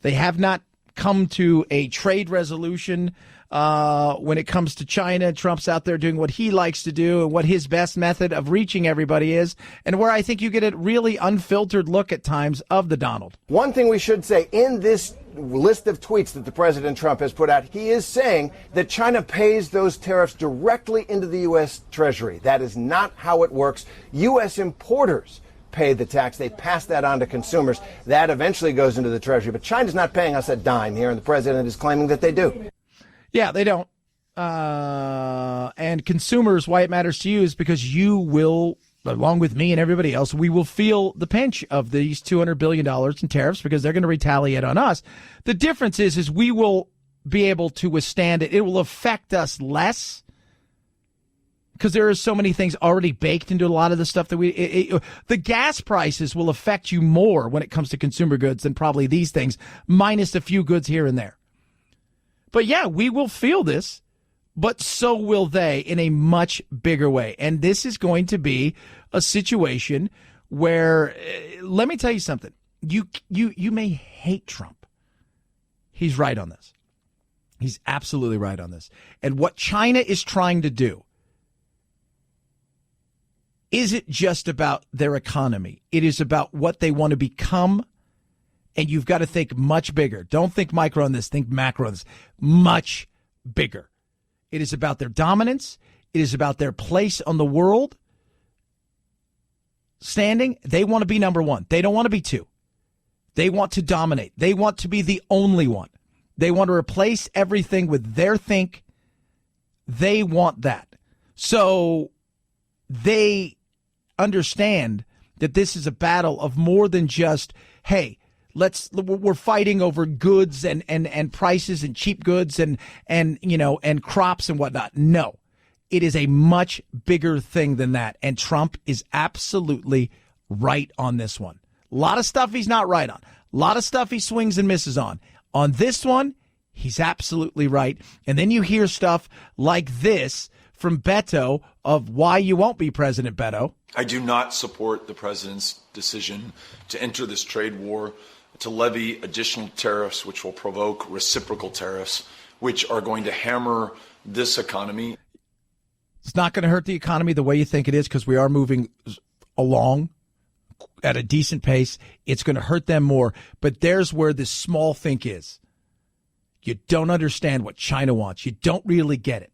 They have not come to a trade resolution when it comes to China. Trump's out there doing what he likes to do and what his best method of reaching everybody is, and where I think you get a really unfiltered look at times of the Donald. One thing we should say in this list of tweets that the President Trump has put out, he is saying that China pays those tariffs directly into the U.S. Treasury. That is not how it works. U.S. importers pay the tax. They pass that on to consumers. That eventually goes into the Treasury. But China's not paying us a dime here, and the President is claiming that they do. Yeah, they don't. And consumers, why it matters to you is because you will, along with me and everybody else, we will feel the pinch of these $200 billion in tariffs because they're going to retaliate on us. The difference is we will be able to withstand it. It will affect us less because there are so many things already baked into a lot of the stuff that the gas prices will affect you more when it comes to consumer goods than probably these things, minus a few goods here and there. But yeah, we will feel this, but so will they in a much bigger way. And this is going to be a situation where, let me tell you something. You may hate Trump. He's right on this. He's absolutely right on this. And what China is trying to do isn't just about their economy. It is about what they want to become. And you've got to think much bigger. Don't think micro on this. Think macro on this. Much bigger. It is about their dominance. It is about their place on the world standing. They want to be number one. They don't want to be two. They want to dominate. They want to be the only one. They want to replace everything with their think. They want that. So they understand that this is a battle of more than just, hey, we're fighting over goods and prices and cheap goods and crops and whatnot. No, it is a much bigger thing than that. And Trump is absolutely right on this one. A lot of stuff he's not right on. A lot of stuff he swings and misses on. On this one, he's absolutely right. And then you hear stuff like this from Beto of why you won't be President Beto. I do not support the president's decision to enter this trade war, to levy additional tariffs, which will provoke reciprocal tariffs, which are going to hammer this economy. It's not going to hurt the economy the way you think it is because we are moving along at a decent pace. It's going to hurt them more. But there's where this small think is. You don't understand what China wants. You don't really get it.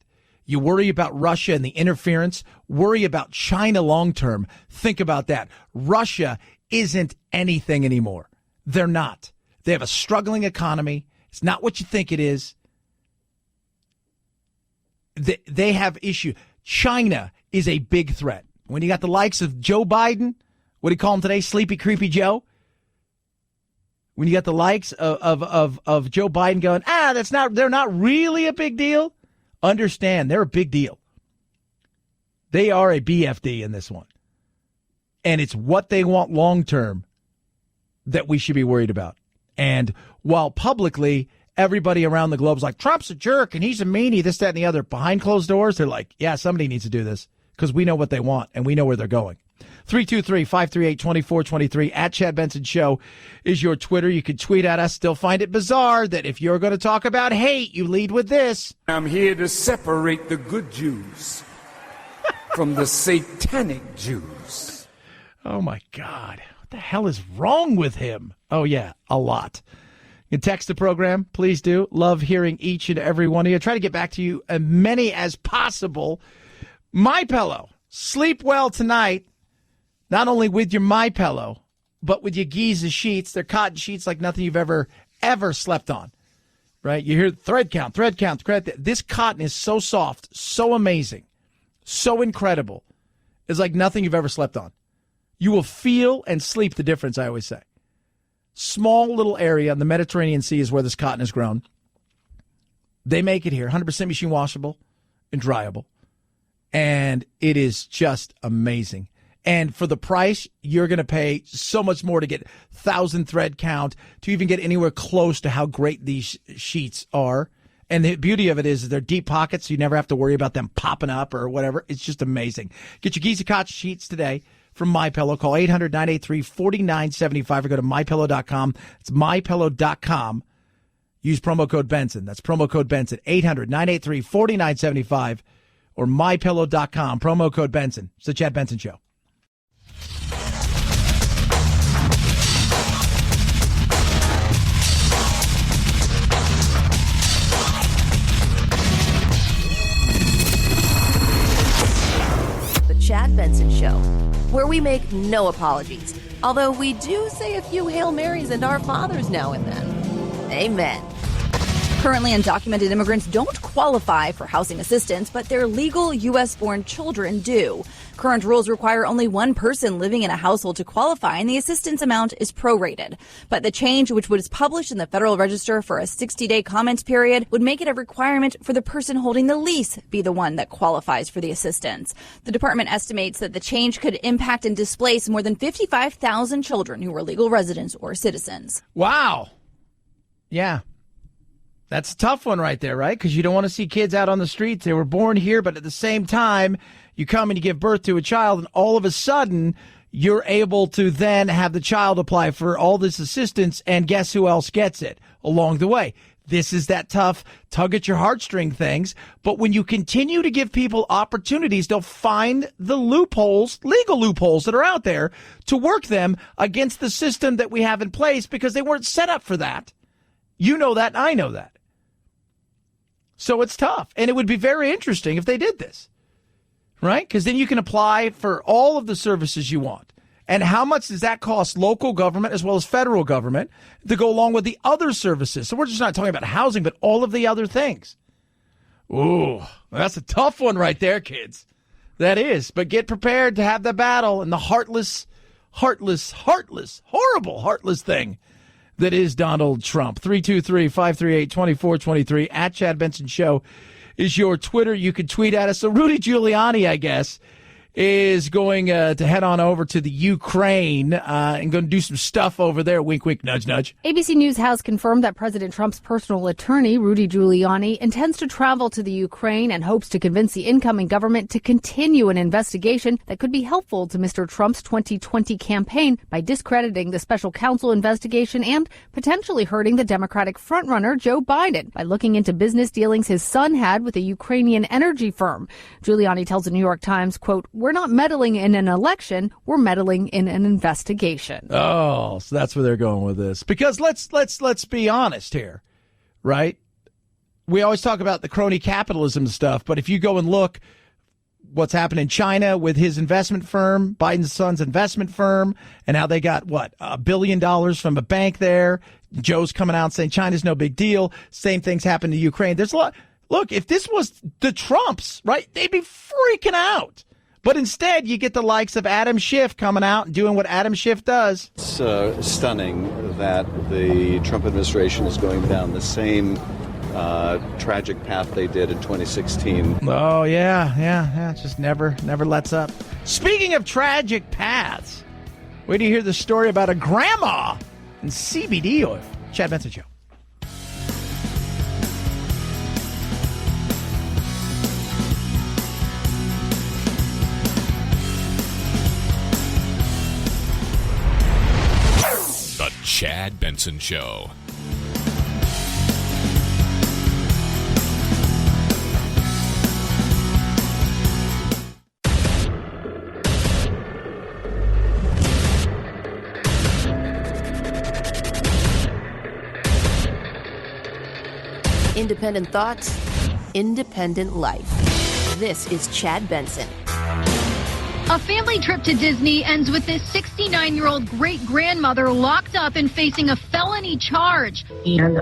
You worry about Russia and the interference. Worry about China long term. Think about that. Russia isn't anything anymore. They're not. They have a struggling economy. It's not what you think it is. They have issue. China is a big threat. When you got the likes of Joe Biden, what do you call him today? Sleepy, creepy Joe. When you got the likes of Joe Biden going, they're not really a big deal. Understand, they're a big deal. They are a BFD in this one. And it's what they want long term that we should be worried about. And while publicly everybody around the globe is like, Trump's a jerk and he's a meanie, this, that, and the other, behind closed doors, they're like, yeah, somebody needs to do this because we know what they want and we know where they're going. 323-538-2423 at Chad Benson Show is your Twitter. You can tweet at us. Still find it bizarre that if you're going to talk about hate, you lead with this. I'm here to separate the good Jews from the satanic Jews. Oh, my God. What the hell is wrong with him? Oh, yeah, a lot. You can text the program. Please do. Love hearing each and every one of you. Try to get back to you as many as possible. MyPillow. Sleep well tonight. Not only with your MyPillow, but with your Giza sheets. They're cotton sheets like nothing you've ever slept on. Right? You hear thread count. This cotton is so soft, so amazing, so incredible. It's like nothing you've ever slept on. You will feel and sleep the difference, I always say. Small little area in the Mediterranean Sea is where this cotton is grown. They make it here, 100% machine washable and dryable. And it is just amazing. And for the price, you're going to pay so much more to get 1,000 thread count, to even get anywhere close to how great these sheets are. And the beauty of it is they're deep pockets, so you never have to worry about them popping up or whatever. It's just amazing. Get your Giza cotton sheets today from MyPillow. Call 800-983-4975 or go to MyPillow.com. It's MyPillow.com. Use promo code Benson. That's promo code Benson. 800-983-4975 or MyPillow.com. Promo code Benson. It's the Chad Benson Show. The Chad Benson Show, where we make no apologies, although we do say a few Hail Marys and Our Fathers now and then. Amen. Currently, undocumented immigrants don't qualify for housing assistance, but their legal U.S.-born children do. Current rules require only one person living in a household to qualify, and the assistance amount is prorated. But the change, which was published in the Federal Register for a 60-day comment period, would make it a requirement for the person holding the lease be the one that qualifies for the assistance. The department estimates that the change could impact and displace more than 55,000 children who were legal residents or citizens. Wow. Yeah. That's a tough one right there, right? Because you don't want to see kids out on the streets. They were born here, but at the same time, you come and you give birth to a child, and all of a sudden, you're able to then have the child apply for all this assistance, and guess who else gets it along the way? This is that tough tug at your heartstring things. But when you continue to give people opportunities, they'll find the loopholes, legal loopholes that are out there to work them against the system that we have in place because they weren't set up for that. You know that, and I know that. So it's tough. And it would be very interesting if they did this, right? Because then you can apply for all of the services you want. And how much does that cost local government as well as federal government to go along with the other services? So we're just not talking about housing, but all of the other things. Ooh, that's a tough one right there, kids. That is. But get prepared to have the battle and the heartless heartless, horrible, heartless thing that is Donald Trump. 323-538-2423 at Chad Benson Show is your Twitter. You can tweet at us. So Rudy Giuliani, I guess, is going to head on over to the Ukraine and going to do some stuff over there. Wink, wink, nudge, nudge. ABC News has confirmed that President Trump's personal attorney, Rudy Giuliani, intends to travel to the Ukraine and hopes to convince the incoming government to continue an investigation that could be helpful to Mr. Trump's 2020 campaign by discrediting the special counsel investigation and potentially hurting the Democratic frontrunner, Joe Biden, by looking into business dealings his son had with a Ukrainian energy firm. Giuliani tells the New York Times, quote, "We're not meddling in an election. We're meddling in an investigation." Oh, so that's where they're going with this. Because let's be honest here, right? We always talk about the crony capitalism stuff, but if you go and look what's happened in China with his investment firm, Biden's son's investment firm, and how they got, $1 billion from a bank there. Joe's coming out saying China's no big deal. Same things happened to Ukraine. There's a lot. Look, if this was the Trumps, right, they'd be freaking out. But instead, you get the likes of Adam Schiff coming out and doing what Adam Schiff does. It's stunning that the Trump administration is going down the same tragic path they did in 2016. Oh, yeah. It just never lets up. Speaking of tragic paths, wait till you hear the story about a grandma and CBD oil. Chad Benson Show. The Chad Benson Show. Independent thoughts, independent life. This is Chad Benson. A family trip to Disney ends with this 69-year-old great-grandmother locked up and facing a felony charge. And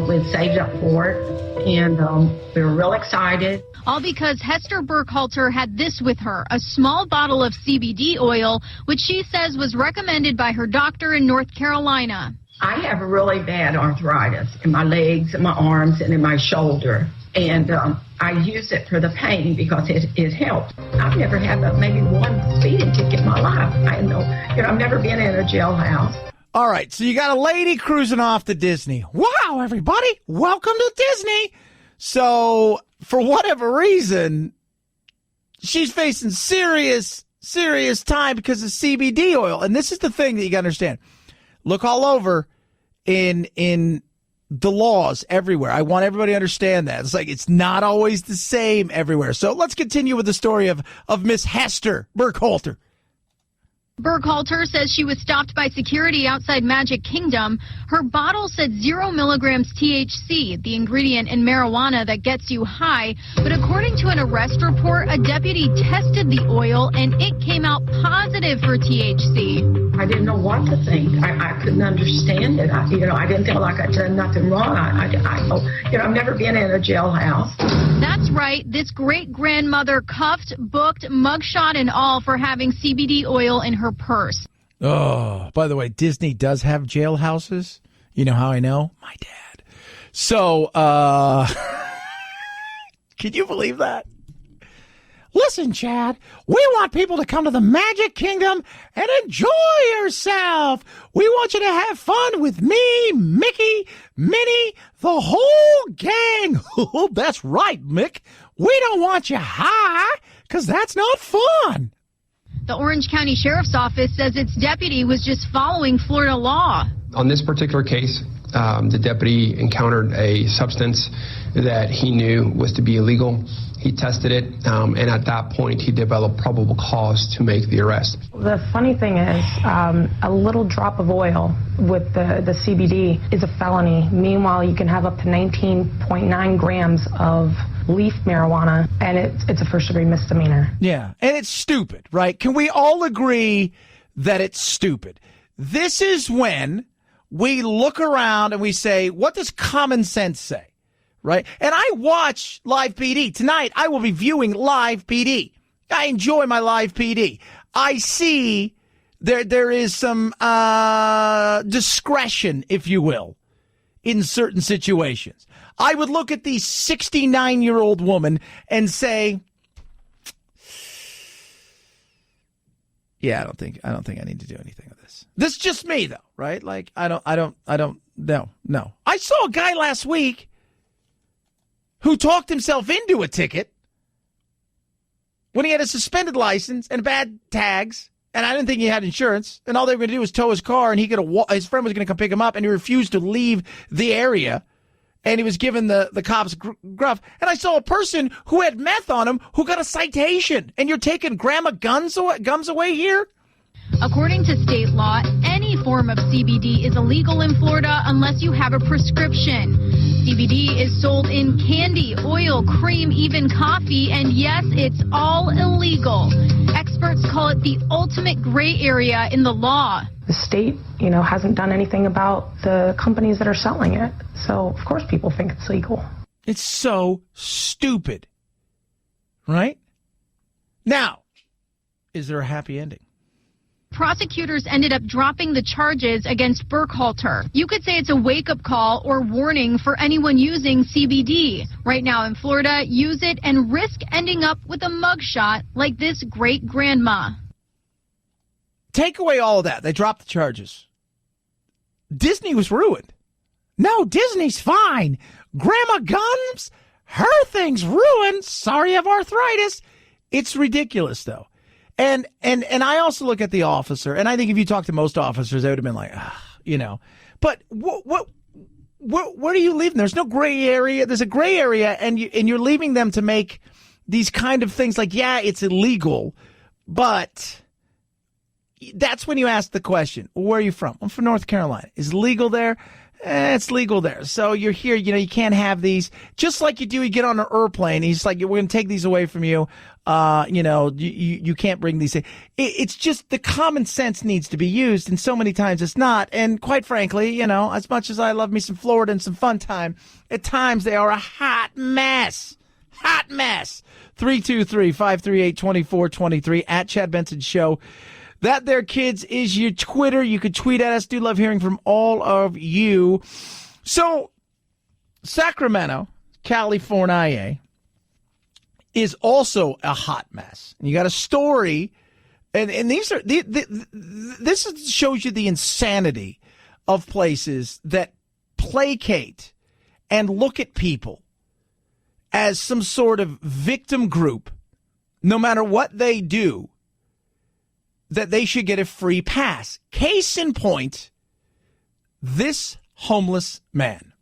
we saved up for it, and we were real excited. All because Hester Burkhalter had this with her, a small bottle of CBD oil, which she says was recommended by her doctor in North Carolina. I have really bad arthritis in my legs and my arms and in my shoulder. And I use it for the pain because it helps. I've never had maybe one speeding ticket in my life. I've never been in a jailhouse. All right, so you got a lady cruising off to Disney. Wow, everybody, welcome to Disney. So for whatever reason, she's facing serious time because of CBD oil. And this is the thing that you got to understand. Look all over in the laws everywhere. I want everybody to understand that. It's like it's not always the same everywhere. So let's continue with the story of Miss Hester Burkhalter. Burkhalter says she was stopped by security outside Magic Kingdom. Her bottle said 0 milligrams THC, the ingredient in marijuana that gets you high. But according to an arrest report, a deputy tested the oil and it came out positive for THC. I didn't know what to think. I couldn't understand it. I didn't feel like I'd done nothing wrong. I've never been in a jailhouse. That's right. This great-grandmother cuffed, booked, mugshot and all for having CBD oil in her purse. Oh, by the way, Disney does have jailhouses. You know how I know? My dad. So, can you believe that? Listen, Chad, we want people to come to the Magic Kingdom and enjoy yourself. We want you to have fun with me, Mickey, Minnie, the whole gang. That's right, Mick. We don't want you high because that's not fun. The Orange County Sheriff's Office says its deputy was just following Florida law. On this particular case, the deputy encountered a substance that he knew was to be illegal. He tested it, and at that point, he developed probable cause to make the arrest. The funny thing is, a little drop of oil with the CBD is a felony. Meanwhile, you can have up to 19.9 grams of leaf marijuana, and it's a first-degree misdemeanor. Yeah, and it's stupid, right? Can we all agree that it's stupid? This is when we look around and we say, what does common sense say? Right? And I watch Live PD. Tonight, I will be viewing Live PD. I enjoy my Live PD. I see There is some discretion, if you will, in certain situations. I would look at the 69-year-old woman and say, yeah, I don't think I need to do anything with this. This is just me, though, right? Like, I don't, no. I saw a guy last week who talked himself into a ticket when he had a suspended license and bad tags, and I didn't think he had insurance, and all they were going to do was tow his car, and his friend was going to come pick him up, and he refused to leave the area, and he was given the cops gruff. And I saw a person who had meth on him who got a citation, and you're taking grandma gums away here? According to state law, any form of CBD is illegal in Florida unless you have a prescription. CBD is sold in candy, oil, cream, even coffee, and yes, it's all illegal. Experts call it the ultimate gray area in the law. The state, hasn't done anything about the companies that are selling it. So, of course, people think it's legal. It's so stupid. Right? Now, is there a happy ending? Prosecutors ended up dropping the charges against Burkhalter. You could say it's a wake-up call or warning for anyone using CBD. Right now in Florida, use it and risk ending up with a mugshot like this great-grandma. Take away all of that. They dropped the charges. Disney was ruined. No, Disney's fine. Grandma Gums, her thing's ruined. Sorry, I have arthritis. It's ridiculous, though. And I also look at the officer, and I think if you talk to most officers, they would have been like, But what are you leaving? There's no gray area. There's a gray area, and you're leaving them to make these kind of things like, yeah, it's illegal, but that's when you ask the question, where are you from? I'm from North Carolina. Is it legal there? It's legal there. So you're here, you can't have these. Just like you get on an airplane. He's like, we're going to take these away from you. You can't bring these. It's just the common sense needs to be used, and so many times it's not. And quite frankly, as much as I love me some Florida and some fun time, at times they are a hot mess. Hot mess. 323-538-2423 at Chad Benson Show. That there, kids, is your Twitter. You could tweet at us. Do love hearing from all of you. So, Sacramento, California, is also a hot mess. You got a story, and these are this shows you the insanity of places that placate and look at people as some sort of victim group, no matter what they do, that they should get a free pass. Case in point, this homeless man.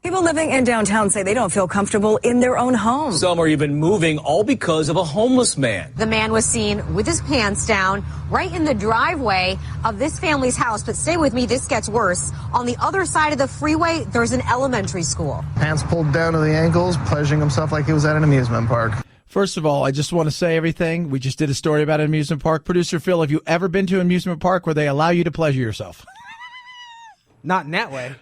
People living in downtown say they don't feel comfortable in their own homes. Some are even moving, all because of a homeless man. The man was seen with his pants down right in the driveway of this family's house. But stay with me, this gets worse. On the other side of the freeway, there's an elementary school. Pants pulled down to the ankles, pleasuring himself like he was at an amusement park. First of all, I just want to say everything. We just did a story about an amusement park. Producer Phil, have you ever been to an amusement park where they allow you to pleasure yourself? Not in that way.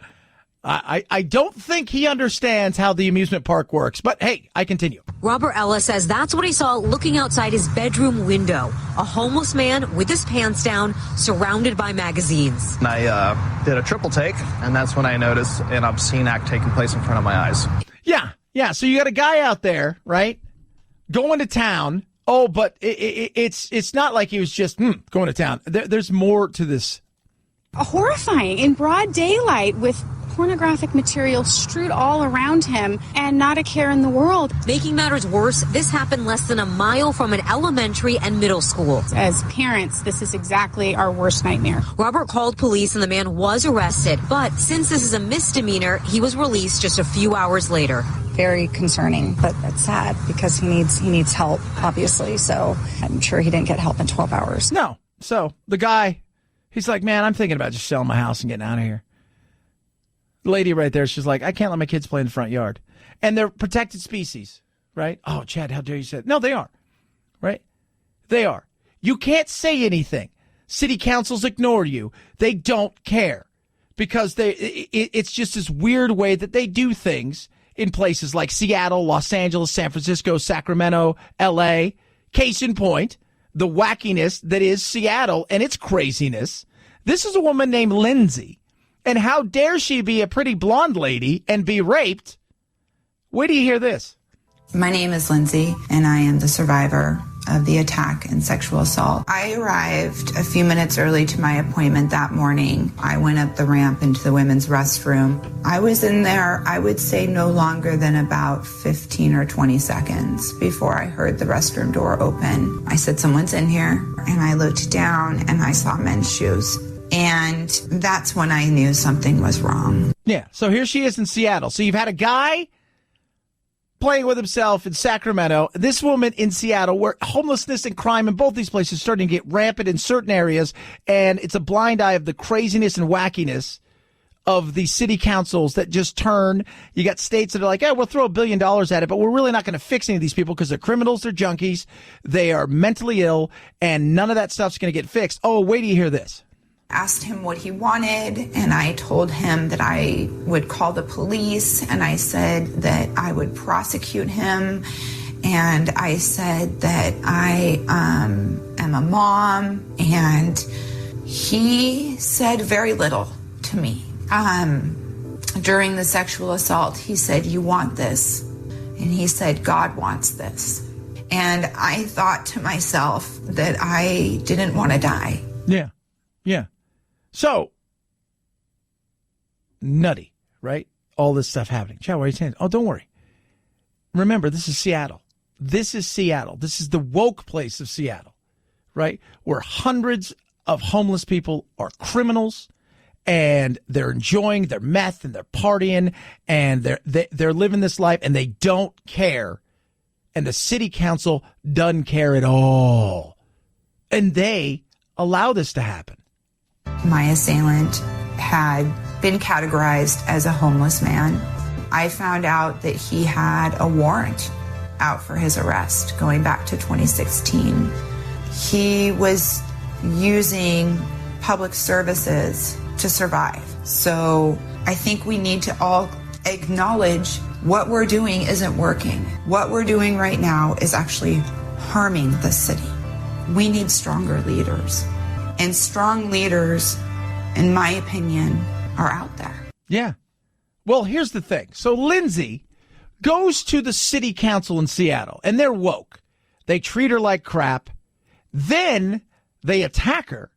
I don't think he understands how the amusement park works, but hey, I continue. Robert Ellis says that's what he saw looking outside his bedroom window. A homeless man with his pants down, surrounded by magazines. And I did a triple take, and that's when I noticed an obscene act taking place in front of my eyes. Yeah. So you got a guy out there, right, going to town. Oh, but it's not like he was just going to town. There's more to this. Horrifying in broad daylight with pornographic material strewed all around him and not a care in the world. Making matters worse, this happened less than a mile from an elementary and middle school. As parents, this is exactly our worst nightmare. Robert called police and the man was arrested, but since this is a misdemeanor, he was released just a few hours later. Very concerning, but that's sad because he needs help, obviously. So I'm sure he didn't get help in 12 hours. No. So the guy, he's like, man, I'm thinking about just selling my house and getting out of here. The lady right there, she's like, I can't let my kids play in the front yard. And they're protected species, right? Oh, Chad, how dare you say it? No, they are, right? They are. You can't say anything. City councils ignore you. They don't care because it's just this weird way that they do things in places like Seattle, Los Angeles, San Francisco, Sacramento, L.A. Case in point, the wackiness that is Seattle and its craziness. This is a woman named Lindsay. And how dare she be a pretty blonde lady and be raped? Wait till you hear this. My name is Lindsay, and I am the survivor of the attack and sexual assault. I arrived a few minutes early to my appointment that morning. I went up the ramp into the women's restroom. I was in there, I would say no longer than about 15 or 20 seconds before I heard the restroom door open. I said, someone's in here, and I looked down and I saw men's shoes. And that's when I knew something was wrong. Yeah, so here she is in Seattle. So you've had a guy playing with himself in Sacramento, this woman in Seattle, where homelessness and crime in both these places is starting to get rampant in certain areas, and it's a blind eye of the craziness and wackiness of the city councils that just turn. You got states that are like, yeah, we'll throw $1 billion at it, but we're really not going to fix any of these people because they're criminals, they're junkies, they are mentally ill, and none of that stuff's going to get fixed. Oh, wait till you hear this. Asked him what he wanted, and I told him that I would call the police, and I said that I would prosecute him, and I said that I am a mom, and he said very little to me. During the sexual assault, he said, you want this, and he said, God wants this. And I thought to myself that I didn't want to die. Yeah. So, nutty, right? All this stuff happening. Chad, why are you saying? Oh, don't worry. Remember, this is Seattle. This is Seattle. This is the woke place of Seattle, right? Where hundreds of homeless people are criminals, and they're enjoying their meth and they're partying, and they're living this life, and they don't care. And the city council doesn't care at all. And they allow this to happen. My assailant had been categorized as a homeless man. I found out that he had a warrant out for his arrest going back to 2016. He was using public services to survive. So I think we need to all acknowledge what we're doing isn't working. What we're doing right now is actually harming the city. We need stronger leaders. And strong leaders, in my opinion, are out there. Yeah. Well, here's the thing. So Lindsay goes to the city council in Seattle, and they're woke. They treat her like crap. Then they attack her.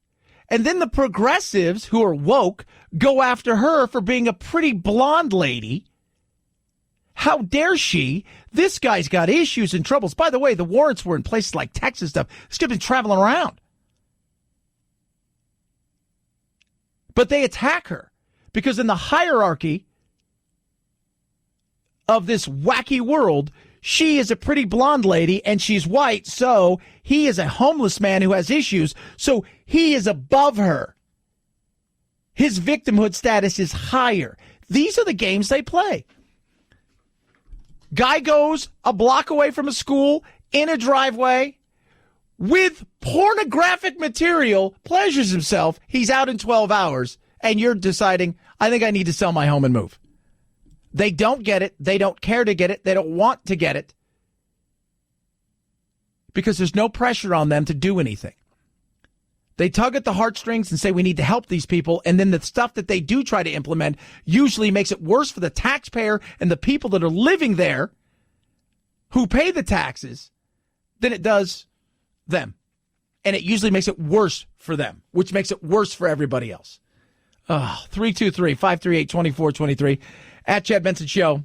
And then the progressives, who are woke, go after her for being a pretty blonde lady. How dare she? This guy's got issues and troubles. By the way, the warrants were in places like Texas stuff. This guy's been traveling around. But they attack her because in the hierarchy of this wacky world, she is a pretty blonde lady and she's white. So he is a homeless man who has issues. So he is above her. His victimhood status is higher. These are the games they play. Guy goes a block away from a school in a driveway with pornographic material, pleasures himself. He's out in 12 hours, and you're deciding, I think I need to sell my home and move. They don't get it. They don't care to get it. They don't want to get it because there's no pressure on them to do anything. They tug at the heartstrings and say we need to help these people, and then the stuff that they do try to implement usually makes it worse for the taxpayer and the people that are living there who pay the taxes than it does them. And it usually makes it worse for them, which makes it worse for everybody else. 323-538-2423. At Chad Benson Show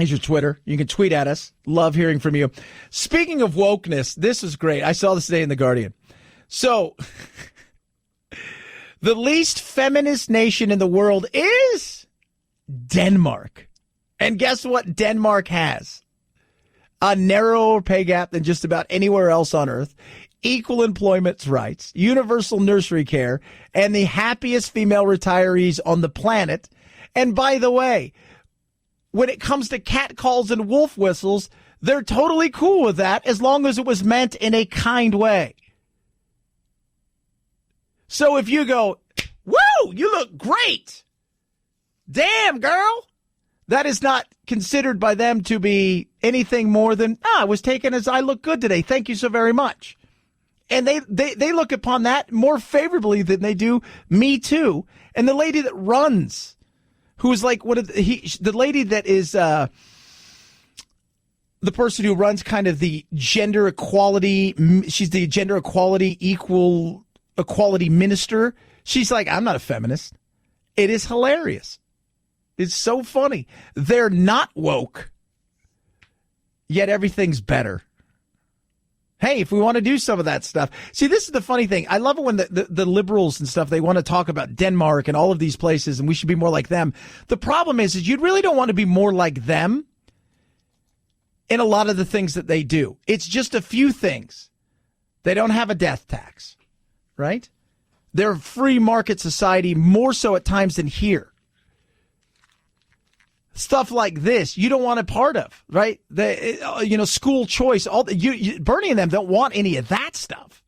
is your Twitter. You can tweet at us. Love hearing from you. Speaking of wokeness, this is great. I saw this today in The Guardian. So, the least feminist nation in the world is Denmark. And guess what Denmark has? A narrower pay gap than just about anywhere else on earth, equal employment rights, universal nursery care, and the happiest female retirees on the planet. And by the way, when it comes to catcalls and wolf whistles, they're totally cool with that as long as it was meant in a kind way. So if you go, woo, you look great. Damn, girl. That is not considered by them to be anything more than, I was taken as I look good today. Thank you so very much. And they look upon that more favorably than they do Me Too. And the lady that runs, who's like the lady that is the person who runs kind of the gender equality. She's the gender equality minister. She's like, I'm not a feminist. It is hilarious. It's so funny. They're not woke, yet everything's better. Hey, if we want to do some of that stuff. See, this is the funny thing. I love it when the liberals and stuff, they want to talk about Denmark and all of these places, and we should be more like them. The problem is you really don't want to be more like them in a lot of the things that they do. It's just a few things. They don't have a death tax, right? They're a free market society, more so at times than here. Stuff like this, you don't want a part of, right? School choice. Bernie and them don't want any of that stuff.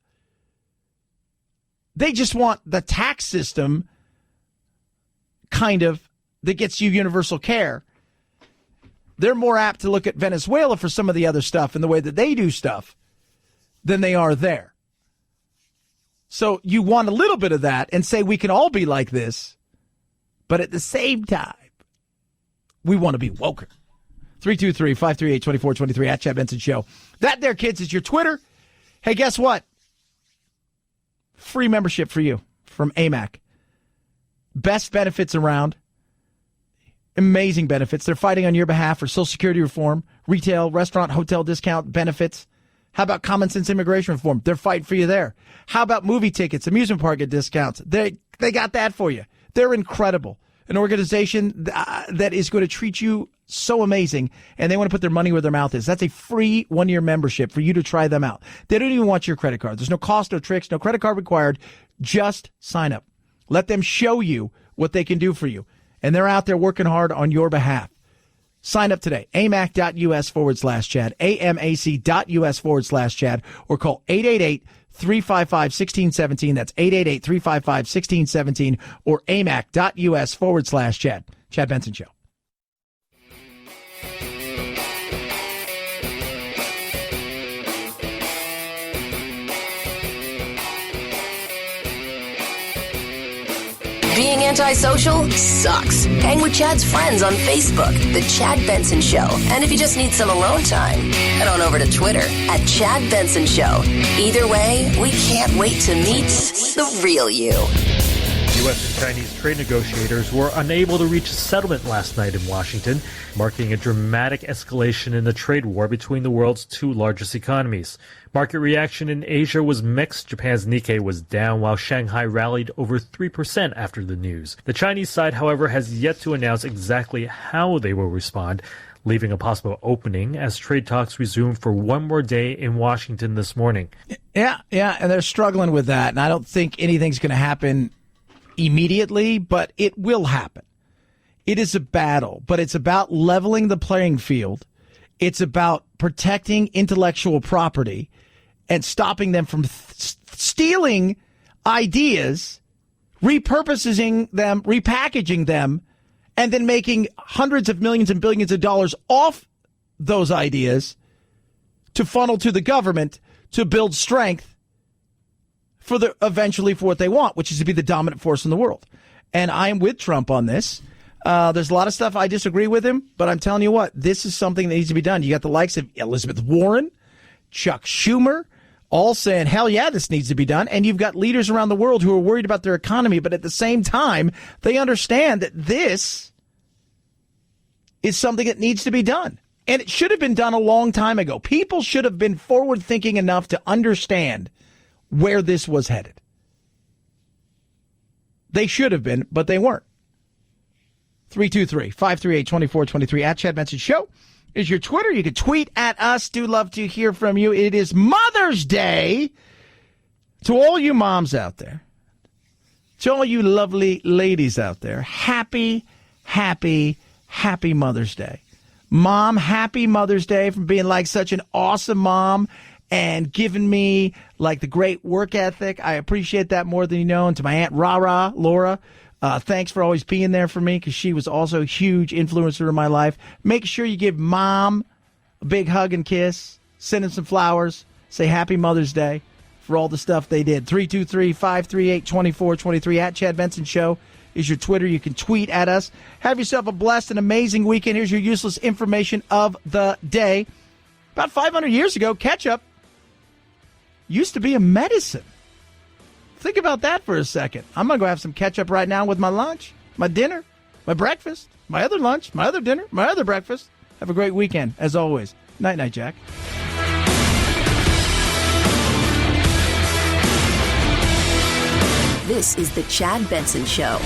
They just want the tax system, kind of, that gets you universal care. They're more apt to look at Venezuela for some of the other stuff and the way that they do stuff than they are there. So you want a little bit of that and say we can all be like this, but at the same time, we want to be woker. 323-538-2423 at Chad Benson Show. That there, kids, is your Twitter. Hey, guess what? Free membership for you from AMAC. Best benefits around. Amazing benefits. They're fighting on your behalf for Social Security reform, retail, restaurant, hotel discount benefits. How about common sense immigration reform? They're fighting for you there. How about movie tickets, amusement park discounts? They got that for you. They're incredible. An organization that is going to treat you so amazing, and they want to put their money where their mouth is. That's a free 1-year membership for you to try them out. They don't even want your credit card. There's no cost, no tricks, no credit card required. Just sign up. Let them show you what they can do for you. And they're out there working hard on your behalf. Sign up today. amac.us/Chad, amac.us/Chad, or call 888-355-1617. That's 888-355-1617 or amac.us/Chad. Chad Benson Show. Being antisocial sucks. Hang with Chad's friends on Facebook, The Chad Benson Show. And if you just need some alone time, head on over to Twitter at Chad Benson Show. Either way, we can't wait to meet the real you. U.S. and Chinese trade negotiators were unable to reach a settlement last night in Washington, marking a dramatic escalation in the trade war between the world's two largest economies. Market reaction in Asia was mixed. Japan's Nikkei was down, while Shanghai rallied over 3% after the news. The Chinese side, however, has yet to announce exactly how they will respond, leaving a possible opening as trade talks resume for one more day in Washington this morning. Yeah, and they're struggling with that, and I don't think anything's going to happen immediately, but it will happen. It is a battle, but it's about leveling the playing field. It's about protecting intellectual property and stopping them from stealing ideas, repurposing them, repackaging them, and then making hundreds of millions and billions of dollars off those ideas to funnel to the government to build strength for eventually for what they want, which is to be the dominant force in the world. And I am with Trump on this. There's a lot of stuff I disagree with him, but I'm telling you what, this is something that needs to be done. You got the likes of Elizabeth Warren, Chuck Schumer, all saying, hell yeah, this needs to be done. And you've got leaders around the world who are worried about their economy, but at the same time, they understand that this is something that needs to be done. And it should have been done a long time ago. People should have been forward thinking enough to understand where this was headed. They should have been, but they weren't. 323-538-2423 at Chad Benson Show is your Twitter. You can tweet at us. Do love to hear from you. It is Mother's Day. To all you moms out there, to all you lovely ladies out there, happy Mother's Day. Mom, happy Mother's Day for being like such an awesome mom and giving me like the great work ethic. I appreciate that more than you know. And to my Aunt Rara, Laura, thanks for always being there for me because she was also a huge influencer in my life. Make sure you give Mom a big hug and kiss. Send her some flowers. Say Happy Mother's Day. for all the stuff they did. 323-538-2423 at Chad Benson Show is your Twitter. You can tweet at us. Have yourself a blessed and amazing weekend. Here's your useless information of the day. About 500 years ago, ketchup used to be a medicine. Think about that for a second. I'm going to go have some ketchup right now with my lunch, my dinner, my breakfast, my other lunch, my other dinner, my other breakfast. Have a great weekend, as always. Night-night, Jack. This is the Chad Benson Show.